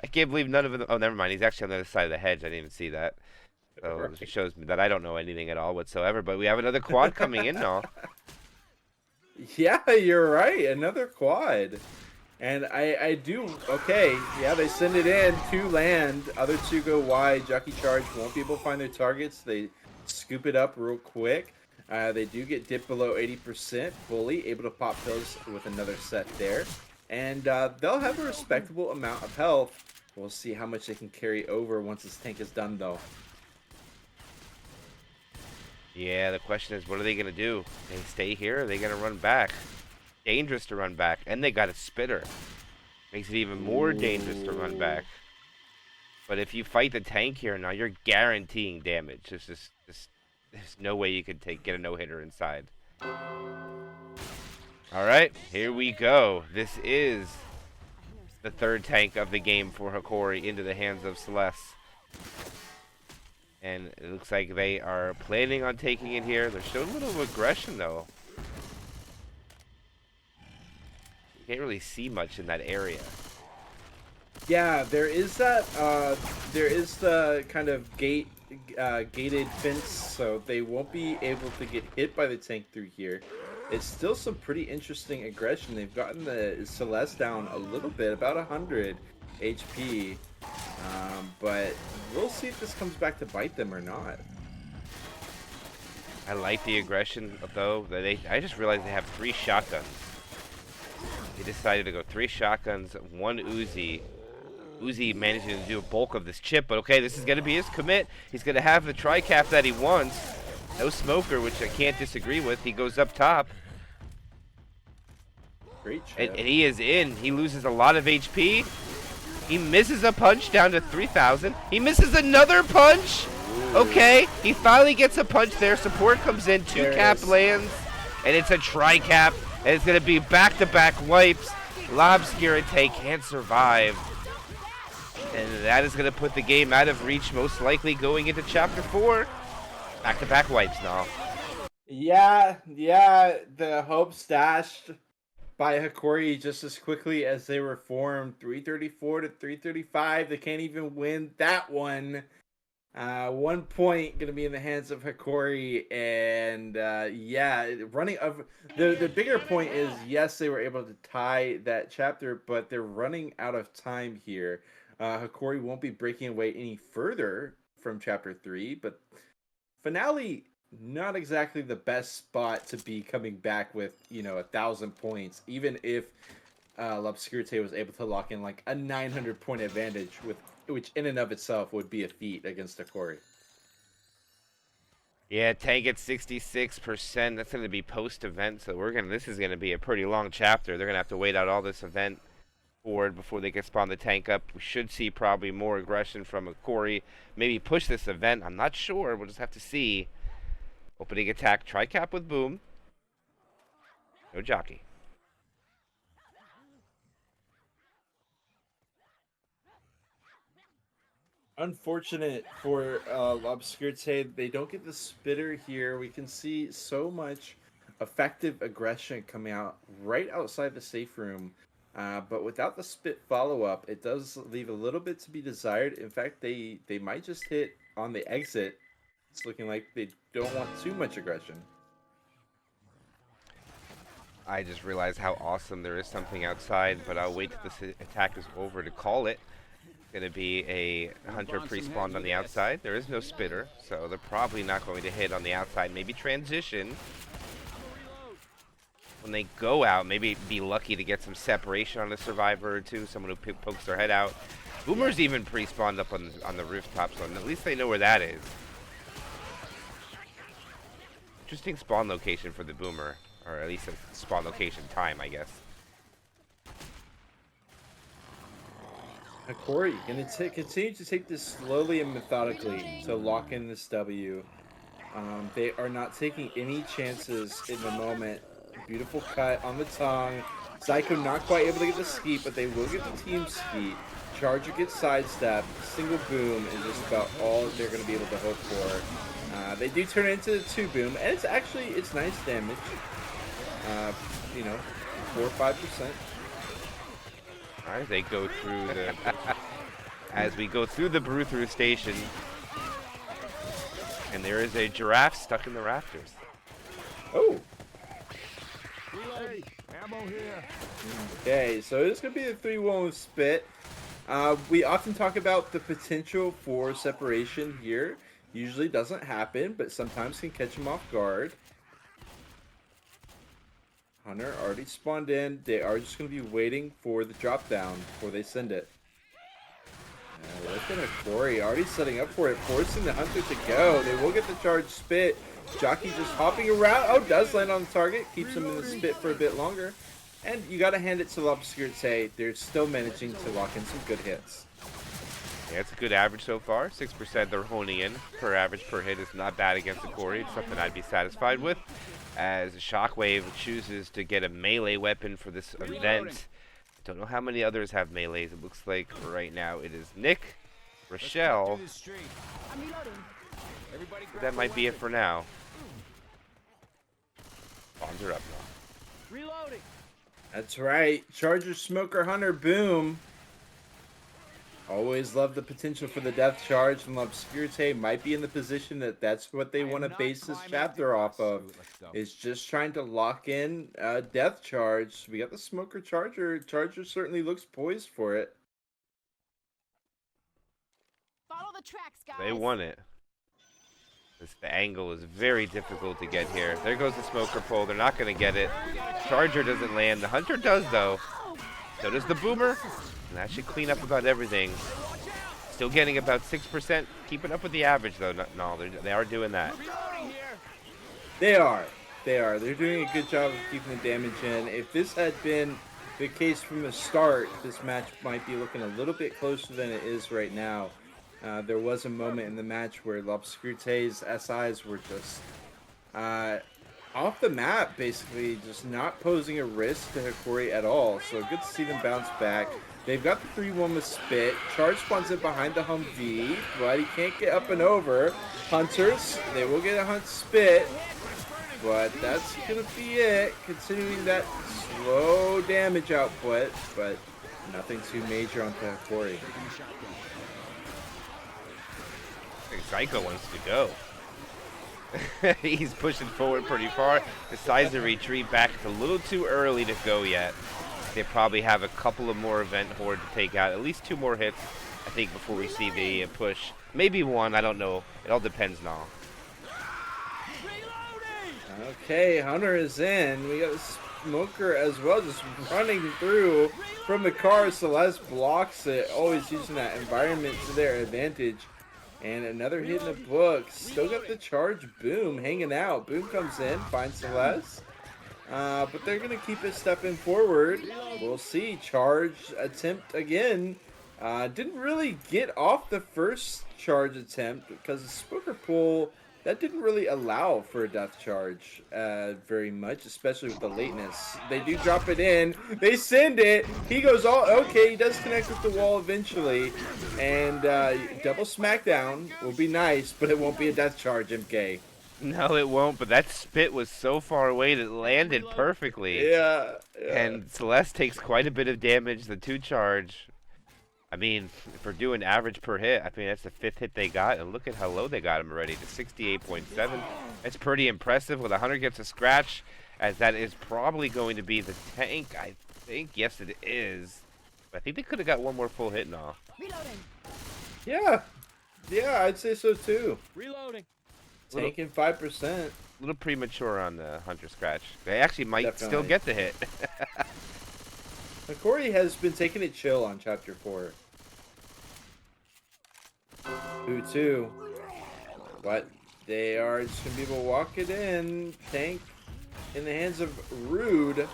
I can't believe none of them. Oh, never mind. He's actually on the other side of the hedge. I didn't even see that. So it shows me that I don't know anything at all whatsoever. But we have another quad coming in now. Yeah, you're right. Another quad. And I do, okay, yeah, they send it in to land. Other two go wide. Jockey Charge won't be able to find their targets. They scoop it up real quick. They do get dipped below 80%. Fully able to pop those with another set there. And they'll have a respectable amount of health. We'll see how much they can carry over once this tank is done, though. Yeah, the question is, what are they going to do? They stay here, or are they going to run back? Dangerous to run back, and they got a spitter. Makes it even more dangerous to run back. But if you fight the tank here now, you're guaranteeing damage. There's no way you could get a no-hitter inside. All right, here we go. This is the third tank of the game for Hokori into the hands of Celeste. And it looks like they are planning on taking it here. They're showing a little aggression, though. Can't really see much in that area. Yeah, there is that. There is the kind of gated fence, so they won't be able to get hit by the tank through here. it's still some pretty interesting aggression. They've gotten the Celeste down a little bit, about 100 HP. But we'll see if this comes back to bite them or not. I like the aggression, though. I just realized they have 3 shotguns. They decided to go 3 shotguns, 1 Uzi. Uzi managing to do a bulk of this chip, but okay, this is going to be his commit. He's going to have the tri-cap that he wants. No smoker, which I can't disagree with. He goes up top. Great chip. And he is in. He loses a lot of HP. He misses a punch down to 3,000. He misses another punch. Ooh. Okay, he finally gets a punch there. Support comes in, 2 cap lands, and it's a tri-cap. And it's going to be back-to-back wipes. Lobscurite can't survive. And that is going to put the game out of reach, most likely going into Chapter 4. Back-to-back wipes now. Yeah, the hopes dashed by Hokori just as quickly as they were formed. 334 to 335. They can't even win that one. 1 point going to be in the hands of Hokori, and running of the bigger point is, yes, they were able to tie that chapter, but they're running out of time here. Hokori won't be breaking away any further from chapter 3, but finale, not exactly the best spot to be coming back with 1,000 points, even if Lobscurite was able to lock in like a 900 point advantage, which in and of itself would be a feat against Hokori. Yeah, tank at 66%. That's going to be post-event, so this is going to be a pretty long chapter. They're going to have to wait out all this event forward before they can spawn the tank up. We should see probably more aggression from Hokori. Maybe push this event. I'm not sure. We'll just have to see. Opening attack, tri-cap with boom. No jockey. Unfortunate for Lobscurite, they don't get the spitter here. We can see so much effective aggression coming out right outside the safe room. But without the spit follow-up, it does leave a little bit to be desired. In fact, they might just hit on the exit. It's looking like they don't want too much aggression. I just realized how awesome there is something outside, but I'll wait till this attack is over to call it. It's going to be a hunter pre-spawned on the outside. There is no spitter, so they're probably not going to hit on the outside. Maybe transition. When they go out, maybe be lucky to get some separation on a survivor or two, someone who pokes their head out. Boomer's even pre-spawned up on the rooftop, so at least they know where that is. Interesting spawn location for the Boomer, or at least a spawn location time, I guess. Hokori going to continue to take this slowly and methodically to lock in this W. They are not taking any chances in the moment. Beautiful cut on the tongue. Zyko not quite able to get the skeet, but they will get the team skeet. Charger gets sidestep. Single boom is just about all they're going to be able to hope for. They do turn it into 2 boom, and it's nice damage. 4 or 5%. All right, they go through the as we go through the brew-through station, and there is a giraffe stuck in the rafters. Oh. Hey, ammo here. Okay, so it's going to be a 3-1 with spit. We often talk about the potential for separation here. Usually doesn't happen, but sometimes can catch him off guard. Hunter already spawned in. They are just going to be waiting for the drop down before they send it. Look at Hokori already setting up for it, forcing the Hunter to go. They will get the charge spit. Jockey just hopping around. Oh, does land on the target. Keeps him in the spit for a bit longer. And you got to hand it to Lobscurite. They're still managing to lock in some good hits. Yeah, it's a good average so far. 6% they're honing in per average per hit is not bad against Hokori. It's something I'd be satisfied with. As Shockwave chooses to get a melee weapon for this event. Don't know how many others have melees. It looks like right now it is Nick, Rochelle. That might be it for now. Bombs are up now. Reloading. That's right. Charger, Smoker, Hunter, boom. Always love the potential for the death charge, and Obscurite might be in the position that that's what they want to base this chapter off of. Is just trying to lock in death charge. We got the Smoker Charger. Charger certainly looks poised for it. Follow the tracks, guys. They want it. The angle is very difficult to get here. There goes the smoker pole. They're not going to get it. Charger doesn't land. The hunter does, though. So does the boomer. And that should clean up about everything. Still getting about 6%. Keeping up with the average, though. No, they are doing that. They are. They're doing a good job of keeping the damage in. If this had been the case from the start, this match might be looking a little bit closer than it is right now. There was a moment in the match where L'Obscurité's SIs were just off the map, basically, just not posing a risk to Hokori at all. So good to see them bounce back. They've got the 3-1 with Spit. Charge spawns in behind the Humvee, but he can't get up and over. Hunters, they will get a Hunt Spit, but that's going to be it, continuing that slow damage output, but nothing too major onto Hokori. Psycho wants to go. He's pushing forward pretty far. Decides to retreat back. It's a little too early to go yet. They probably have a couple of more event horde to take out. At least 2 more hits, I think, before we see the push. Maybe 1, I don't know. It all depends now. Okay, Hunter is in. We got a Smoker as well, just running through from the car. Celeste blocks it, always using that environment to their advantage. And another hit in the book. Still got the charge. Boom hanging out. Boom comes in, finds Celeste. But they're going to keep it stepping forward. We'll see. Charge attempt again. Didn't really get off the first charge attempt because the Smoker pull, that didn't really allow for a death charge very much, especially with the lateness. They do drop it in. They send it. He goes all okay. He does connect with the wall eventually. And double smackdown will be nice, but it won't be a death charge, MK. No, it won't, but that spit was so far away that it landed perfectly. Yeah. And Celeste takes quite a bit of damage. The 2 charge. I mean, if we're doing average per hit, I mean, that's the 5th hit they got, and look at how low they got him already, to 68.7. That's pretty impressive. Well, the Hunter gets a scratch, as that is probably going to be the tank, I think. Yes, it is. I think they could have got 1 more full hit now. Reloading. Yeah, I'd say so too. Reloading. Tanking 5%. A little premature on the Hunter scratch. They actually might still get the hit. Hokori has been taking it chill on Chapter 4. 2-2. But they are just going to be able to walk it in. Tank in the hands of Rude.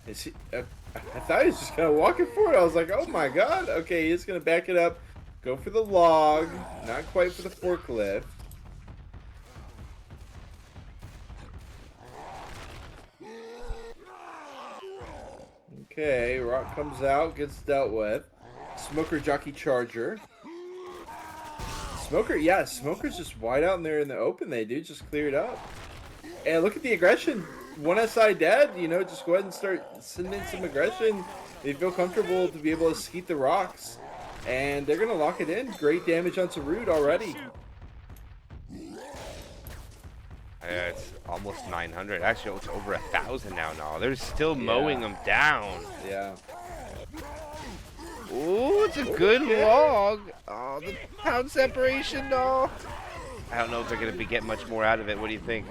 Is he, I thought he was just going to walk it forward. I was like, oh my god. Okay, he's going to back it up. Go for the log. Not quite for the forklift. Okay, Rock comes out, gets dealt with. Smoker Jockey Charger. Smoker's just wide out in there in the open. They do just clear it up. And look at the aggression. 1 SI dead, you know, just go ahead and start sending some aggression. They feel comfortable to be able to skeet the rocks. And they're going to lock it in. Great damage on Sarud already. It's almost 900. Actually, it's over 1,000 now. They're still mowing them down. Yeah. Ooh, it's a good log. Oh, the pound separation, no. I don't know if they're going to be getting much more out of it. What do you think?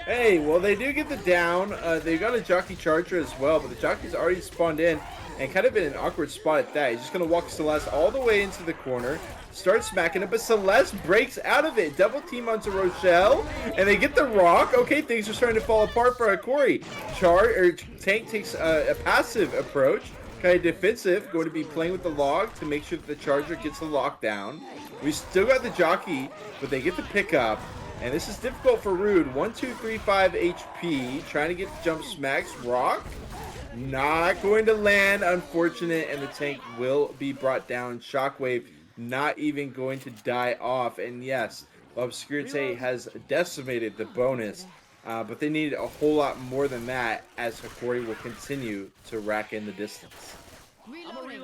Hey, well, they do get the down. They got a Jockey Charger as well, but the Jockey's already spawned in and kind of in an awkward spot at that. He's just going to walk Celeste all the way into the corner, start smacking it, but Celeste breaks out of it. Double team onto Rochelle, and they get the rock. Okay, things are starting to fall apart for Hokori. Tank takes a passive approach, kind of defensive, going to be playing with the log to make sure that the Charger gets the lockdown. We still got the Jockey, but they get the pickup. And this is difficult for Rude. 1, 2, 3, 5 HP. Trying to get the jump smacks. Rock. Not going to land. Unfortunate. And the tank will be brought down. Shockwave not even going to die off. And yes, Obscurite has decimated the bonus. But they needed a whole lot more than that as Hokori will continue to rack in the distance. Reloading.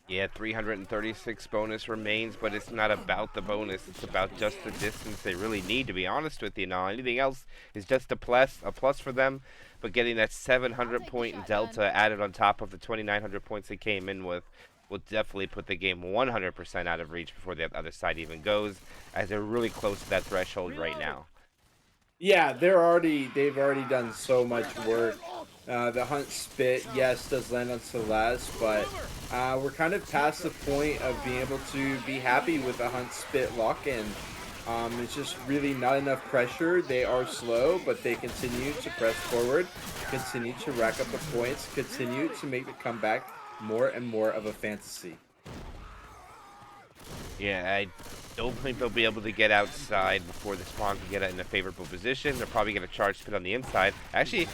Yeah, 336 bonus remains, but it's not about the bonus. It's about just the distance they really need, to be honest with you. Now, anything else is just a plus for them. But getting that 700 point delta added on top of the 2,900 points they came in with will definitely put the game 100% out of reach before the other side even goes, as they're really close to that threshold right now. Yeah, they've already done so much work. The Hunt Spit, yes, does land on Celeste, but we're kind of past the point of being able to be happy with the Hunt Spit lock-in. It's just really not enough pressure. They are slow, but they continue to press forward, continue to rack up the points, continue to make the comeback more and more of a fantasy. Yeah, I don't think they'll be able to get outside before the spawn can get it in a favorable position. They're probably going to charge spit on the inside. Actually,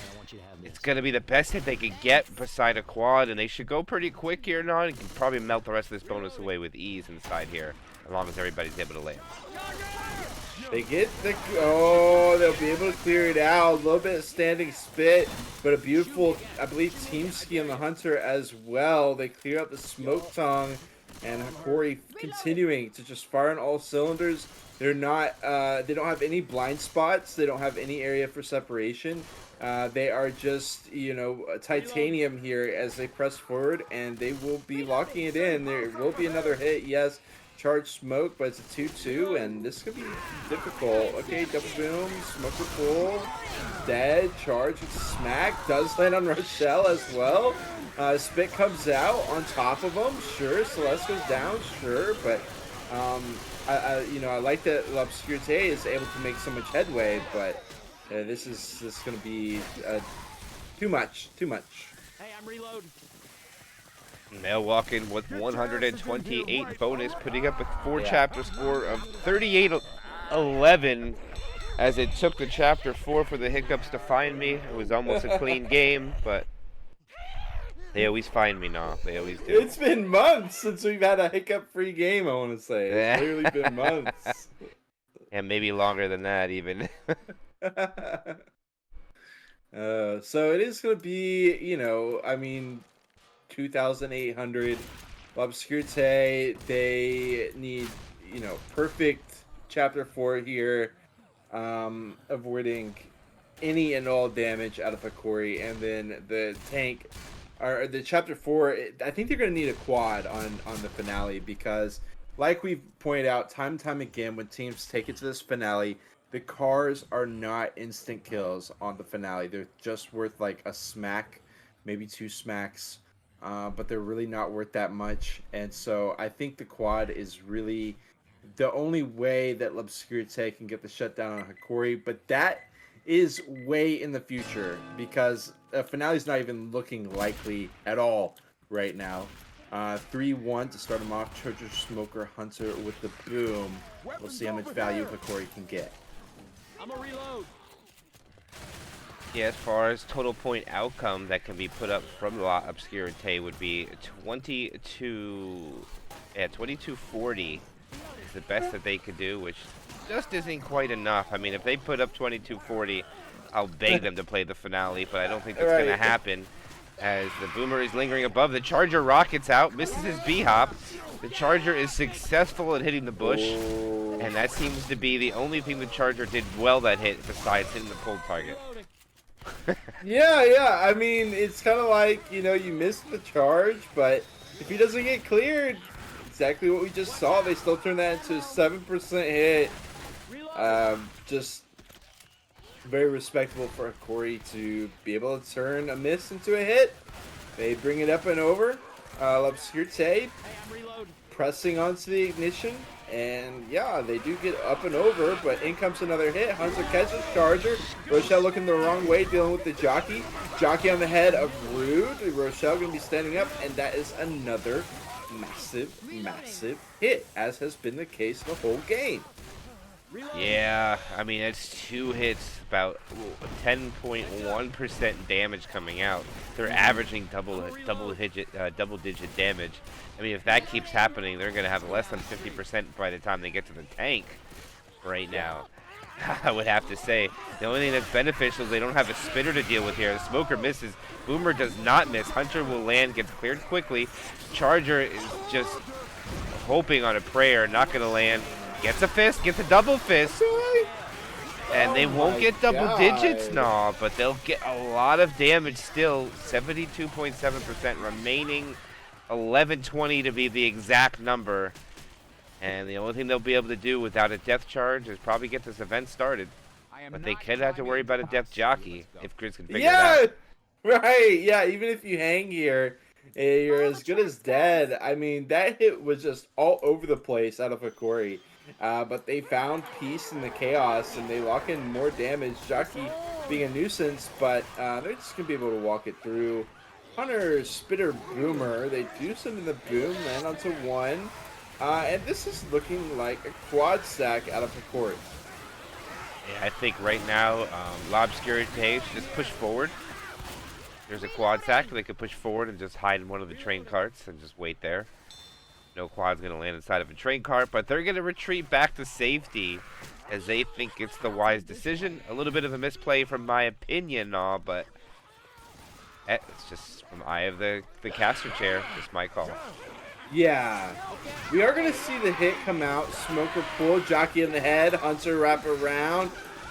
it's going to be the best hit they could get beside a quad, and they should go pretty quick here now. You can probably melt the rest of this bonus away with ease inside here, as long as everybody's able to land. They get the... Oh, they'll be able to clear it out. A little bit of standing spit, but a beautiful, I believe, team ski on the Hunter as well. They clear out the smoke tongue, and Hokori continuing to just fire on all cylinders. They're not... they don't have any blind spots. They don't have any area for separation. They are just, you know, titanium here as they press forward, and they will be locking it in. There will be another hit, yes. Charge smoke, but it's a 2-2, and this could be difficult. Okay, double boom, smoker pull, dead, charge with smack, does land on Rochelle as well. Spit comes out on top of him, sure. Celeste goes down, sure, but I like that L'Obscurité is able to make so much headway, but this is going to be too much. Hey, I'm reloading. They'll walk in with 128 bonus, putting up a 4-chapter score of 38-11. As it took the chapter 4 for the hiccups to find me. It was almost a clean game, but they always find me now. They always do. It's been months since we've had a hiccup-free game, I want to say. It's literally been months. And maybe longer than that, even. So it is going to be, you know, I mean... 2,800. L'Obscurité, they need, you know, perfect chapter 4 here, avoiding any and all damage out of Hokori, and then the tank, or the chapter 4, I think they're going to need a quad on the finale, because like we've pointed out time and time again, when teams take it to this finale, the cars are not instant kills on the finale. They're just worth like a smack, maybe 2 smacks. But they're really not worth that much, and so I think the quad is really the only way that L'Obscurité can get the shutdown on Hokori, but that is way in the future, because the finale's not even looking likely at all right now. 3-1 to start him off, Charger, Smoker, Hunter with the boom. We'll see how much value Hokori can get. I'm a reload. Yeah, as far as total point outcome that can be put up from L'Obscurité would be 2240 is the best that they could do, which just isn't quite enough. I mean, if they put up 2240, I'll beg them to play the finale, but I don't think that's going to happen, as the Boomer is lingering above. The Charger rockets out, misses his B-hop. The Charger is successful at hitting the bush, and that seems to be the only thing the Charger did well that hit, besides hitting the pulled target. Yeah. I mean, it's kind of like, you know, you missed the charge, but if he doesn't get cleared, exactly what we just saw, they still turn that into a 7% hit. Just very respectable for Hokori to be able to turn a miss into a hit. They bring it up and over. L'Obscurité pressing onto the ignition. And yeah, they do get up and over, but in comes another hit. Hunter catches Charger. Rochelle looking the wrong way, dealing with the jockey. Jockey on the head of Rude. Rochelle going to be standing up, and that is another massive hit, as has been the case the whole game. Yeah, I mean, it's 2 hits, about 10.1% damage coming out. They're averaging double-digit damage. I mean, if that keeps happening, they're going to have less than 50% by the time they get to the tank right now. I would have to say. The only thing that's beneficial is they don't have a spitter to deal with here. The smoker misses. Boomer does not miss. Hunter will land, gets cleared quickly. Charger is just hoping on a prayer, not going to land. Gets a fist, gets a double fist. And they won't get double digits, no, but they'll get a lot of damage still. 72.7% remaining. 1120 to be the exact number. And the only thing they'll be able to do without a death charge is probably get this event started. But they could have to worry about a death jockey if Chris can figure it out. Right. Yeah, even if you hang here, you're as good as dead. I mean, that hit was just all over the place out of Hokori. But they found peace in the chaos, and they lock in more damage. Jockey being a nuisance, but they're just going to be able to walk it through. Hunter, Spitter, Boomer. They do send in the boom, land onto one. And this is looking like a quad stack out of Hokori. Yeah, I think right now, Lobscure should just push forward. There's a quad stack. They could push forward and just hide in one of the train carts and just wait there. No quad's going to land inside of a train cart, but they're going to retreat back to safety as they think it's the wise decision. A little bit of a misplay from my opinion, but it's just from eye of the caster chair. Just my call. Yeah. We are going to see the hit come out. Smoker pull, Jockey in the head, Hunter wrap around.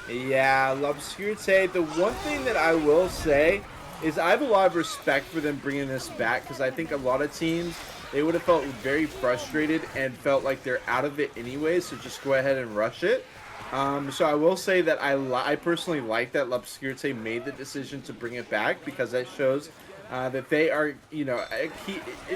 Yeah, Lobscure. The one thing that I will say is I have a lot of respect for them bringing this back, because I think a lot of teams, they would have felt very frustrated and felt like they're out of it anyway, so just go ahead and rush it. So I will say that I personally like that Lobscure made the decision to bring it back, because that shows that they are,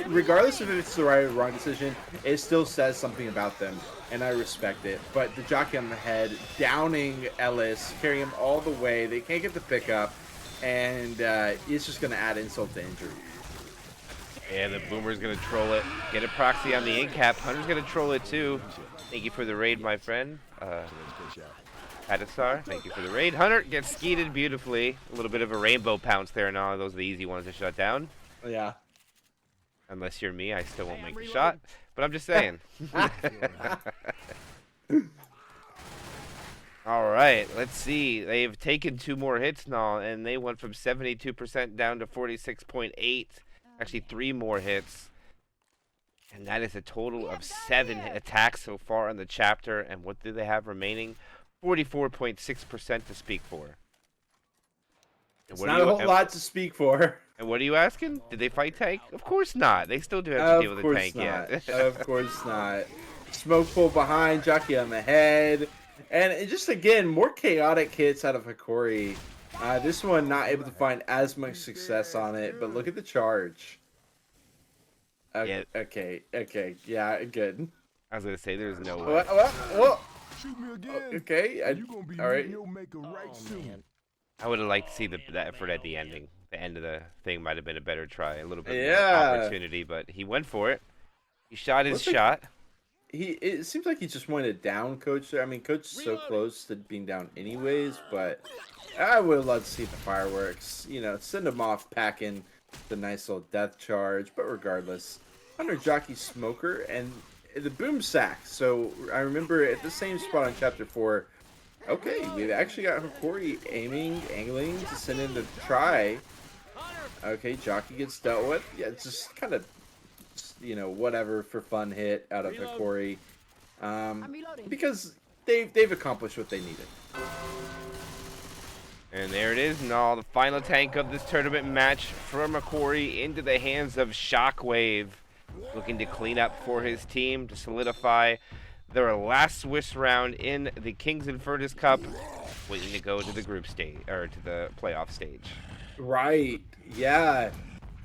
regardless of if it's the right or wrong decision, it still says something about them, and I respect it. But the jockey on the head, downing Ellis, carrying him all the way, they can't get the pickup, and it's just going to add insult to injury. And the Boomer's going to troll it. Get a proxy on the in-cap. Hunter's going to troll it too. Thank you for the raid, my friend. Patasar, thank you for the raid. Hunter gets skeeted beautifully. A little bit of a rainbow pounce there and all. Those are the easy ones to shut down. Yeah. Unless you're me, I still won't make the shot. But I'm just saying. All right, let's see. They've taken 2 more hits now, and they went from 72% down to 46.8. Actually, 3 more hits. And that is a total of 7 attacks so far in the chapter. And what do they have remaining? 44.6% to speak for. It's not a whole lot to speak for. And what are you asking? Did they fight tank? Of course not. They still do have to deal with a tank, Of course not. Smoke pull behind, jockey on the head. And it just, again, more chaotic hits out of Hokori. This one not able to find as much success on it, but look at the charge. Okay, yeah, good. I was going to say, there's no way. What? Shoot me again. Okay, all right. I would have liked to see the effort at the ending. The end of the thing might have been a better try, a little bit more opportunity, but he went for it. He shot his shot. It seems like he just wanted to down Coach there. I mean, Coach is so close to being down anyways, but I would have loved to see the fireworks. Send him off packing the nice little death charge, but regardless, Hunter, Jockey, Smoker, and the boom sack. So I remember at the same spot on Chapter 4, okay, we've actually got Hokori angling to send in the try. Okay, Jockey gets dealt with. Yeah, it's just kind of, whatever for fun hit out of Hokori. Because they've accomplished what they needed. And there it is, the final tank of this tournament match from Hokori into the hands of Shockwave. Looking to clean up for his team to solidify their last Swiss round in the King's Infernus Cup, waiting to go to the group stage, or to the playoff stage. Right, yeah.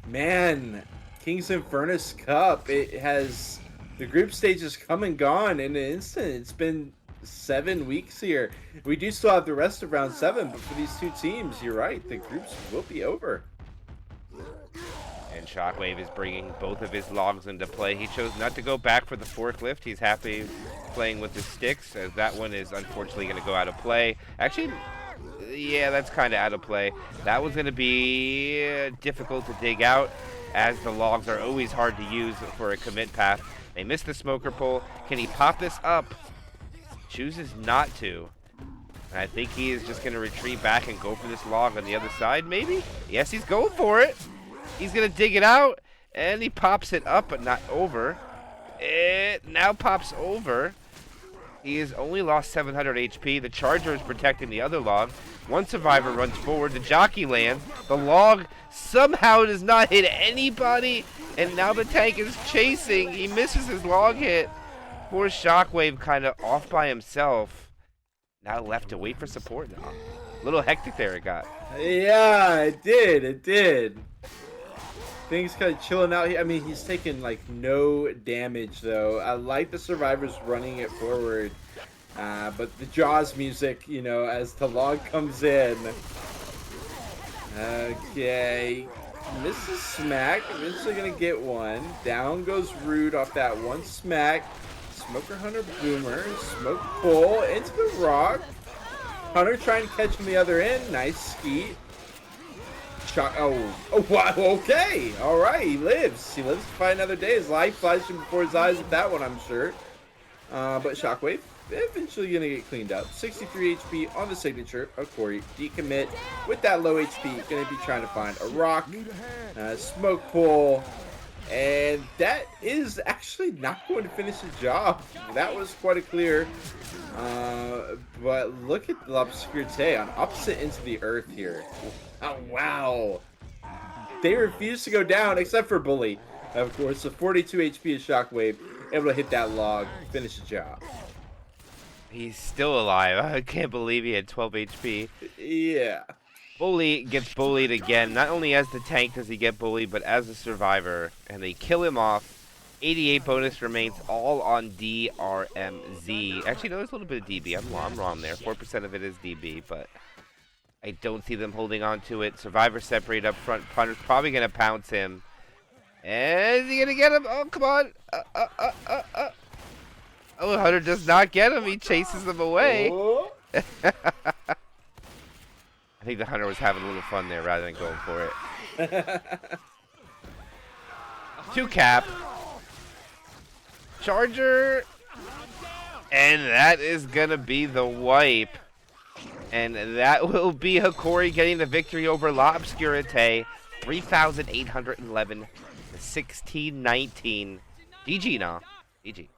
Man, King's Infernus Cup, the group stage has come and gone in an instant. It's been 7 weeks here. We do still have the rest of round 7, but for these 2 teams, you're right, the groups will be over. And Shockwave is bringing both of his logs into play. He chose not to go back for the forklift. He's happy playing with his sticks, as that one is unfortunately going to go out of play. Actually, yeah, that's kind of out of play. That was going to be difficult to dig out, as the logs are always hard to use for a commit path. They missed the smoker pull. Can he pop this up? Chooses not to. I think he is just going to retreat back and go for this log on the other side, maybe? Yes, he's going for it. He's going to dig it out, and he pops it up, but not over. It now pops over. He has only lost 700 HP. The Charger is protecting the other log. One survivor runs forward. The jockey lands. The log somehow does not hit anybody, and now the tank is chasing. He misses his log hit. Poor Shockwave kind of off by himself. Now left to wait for support now. A little hectic there it got. Yeah, it did. It did. Things kind of chilling out here. I mean, he's taking like no damage though. I like the survivors running it forward. But the Jaws music, you know, as the log comes in. Okay. Misses smack. Eventually gonna get one. Down goes Rude off that one smack. Smoker Hunter Boomer. Smoke pull into the rock. Hunter trying to catch him the other end. Nice skeet. Shock. Oh, wow. Okay. All right. He lives. He lives to fight another day. His life flashing before his eyes with that one, I'm sure. But Shockwave eventually going to get cleaned up. 63 HP on the signature. Hokori decommit with that low HP. Going to be trying to find a rock. Smoke pull. And that is actually not going to finish the job. That was quite a clear. But look at L'Obscurité on opposite ends of the earth here. Oh, wow. They refuse to go down except for Bully. Of course, the 42 HP of Shockwave able to hit that log, finish the job. He's still alive. I can't believe he had 12 HP. Yeah. Bully gets bullied again. Not only as the tank does he get bullied, but as a survivor. And they kill him off. 88 bonus remains all on DRMZ. Actually, no, there's a little bit of DB. I'm wrong there. 4% of it is DB, but I don't see them holding on to it. Survivor separate up front. Punter's probably going to pounce him. And is he going to get him? Oh, come on. Oh, Hunter does not get him. He chases him away. Oh. I think the Hunter was having a little fun there rather than going for it. 2 cap. Charger. And that is going to be the wipe. And that will be Hokori getting the victory over L'Obscurité. 3,811 to 1619. GG now. GG.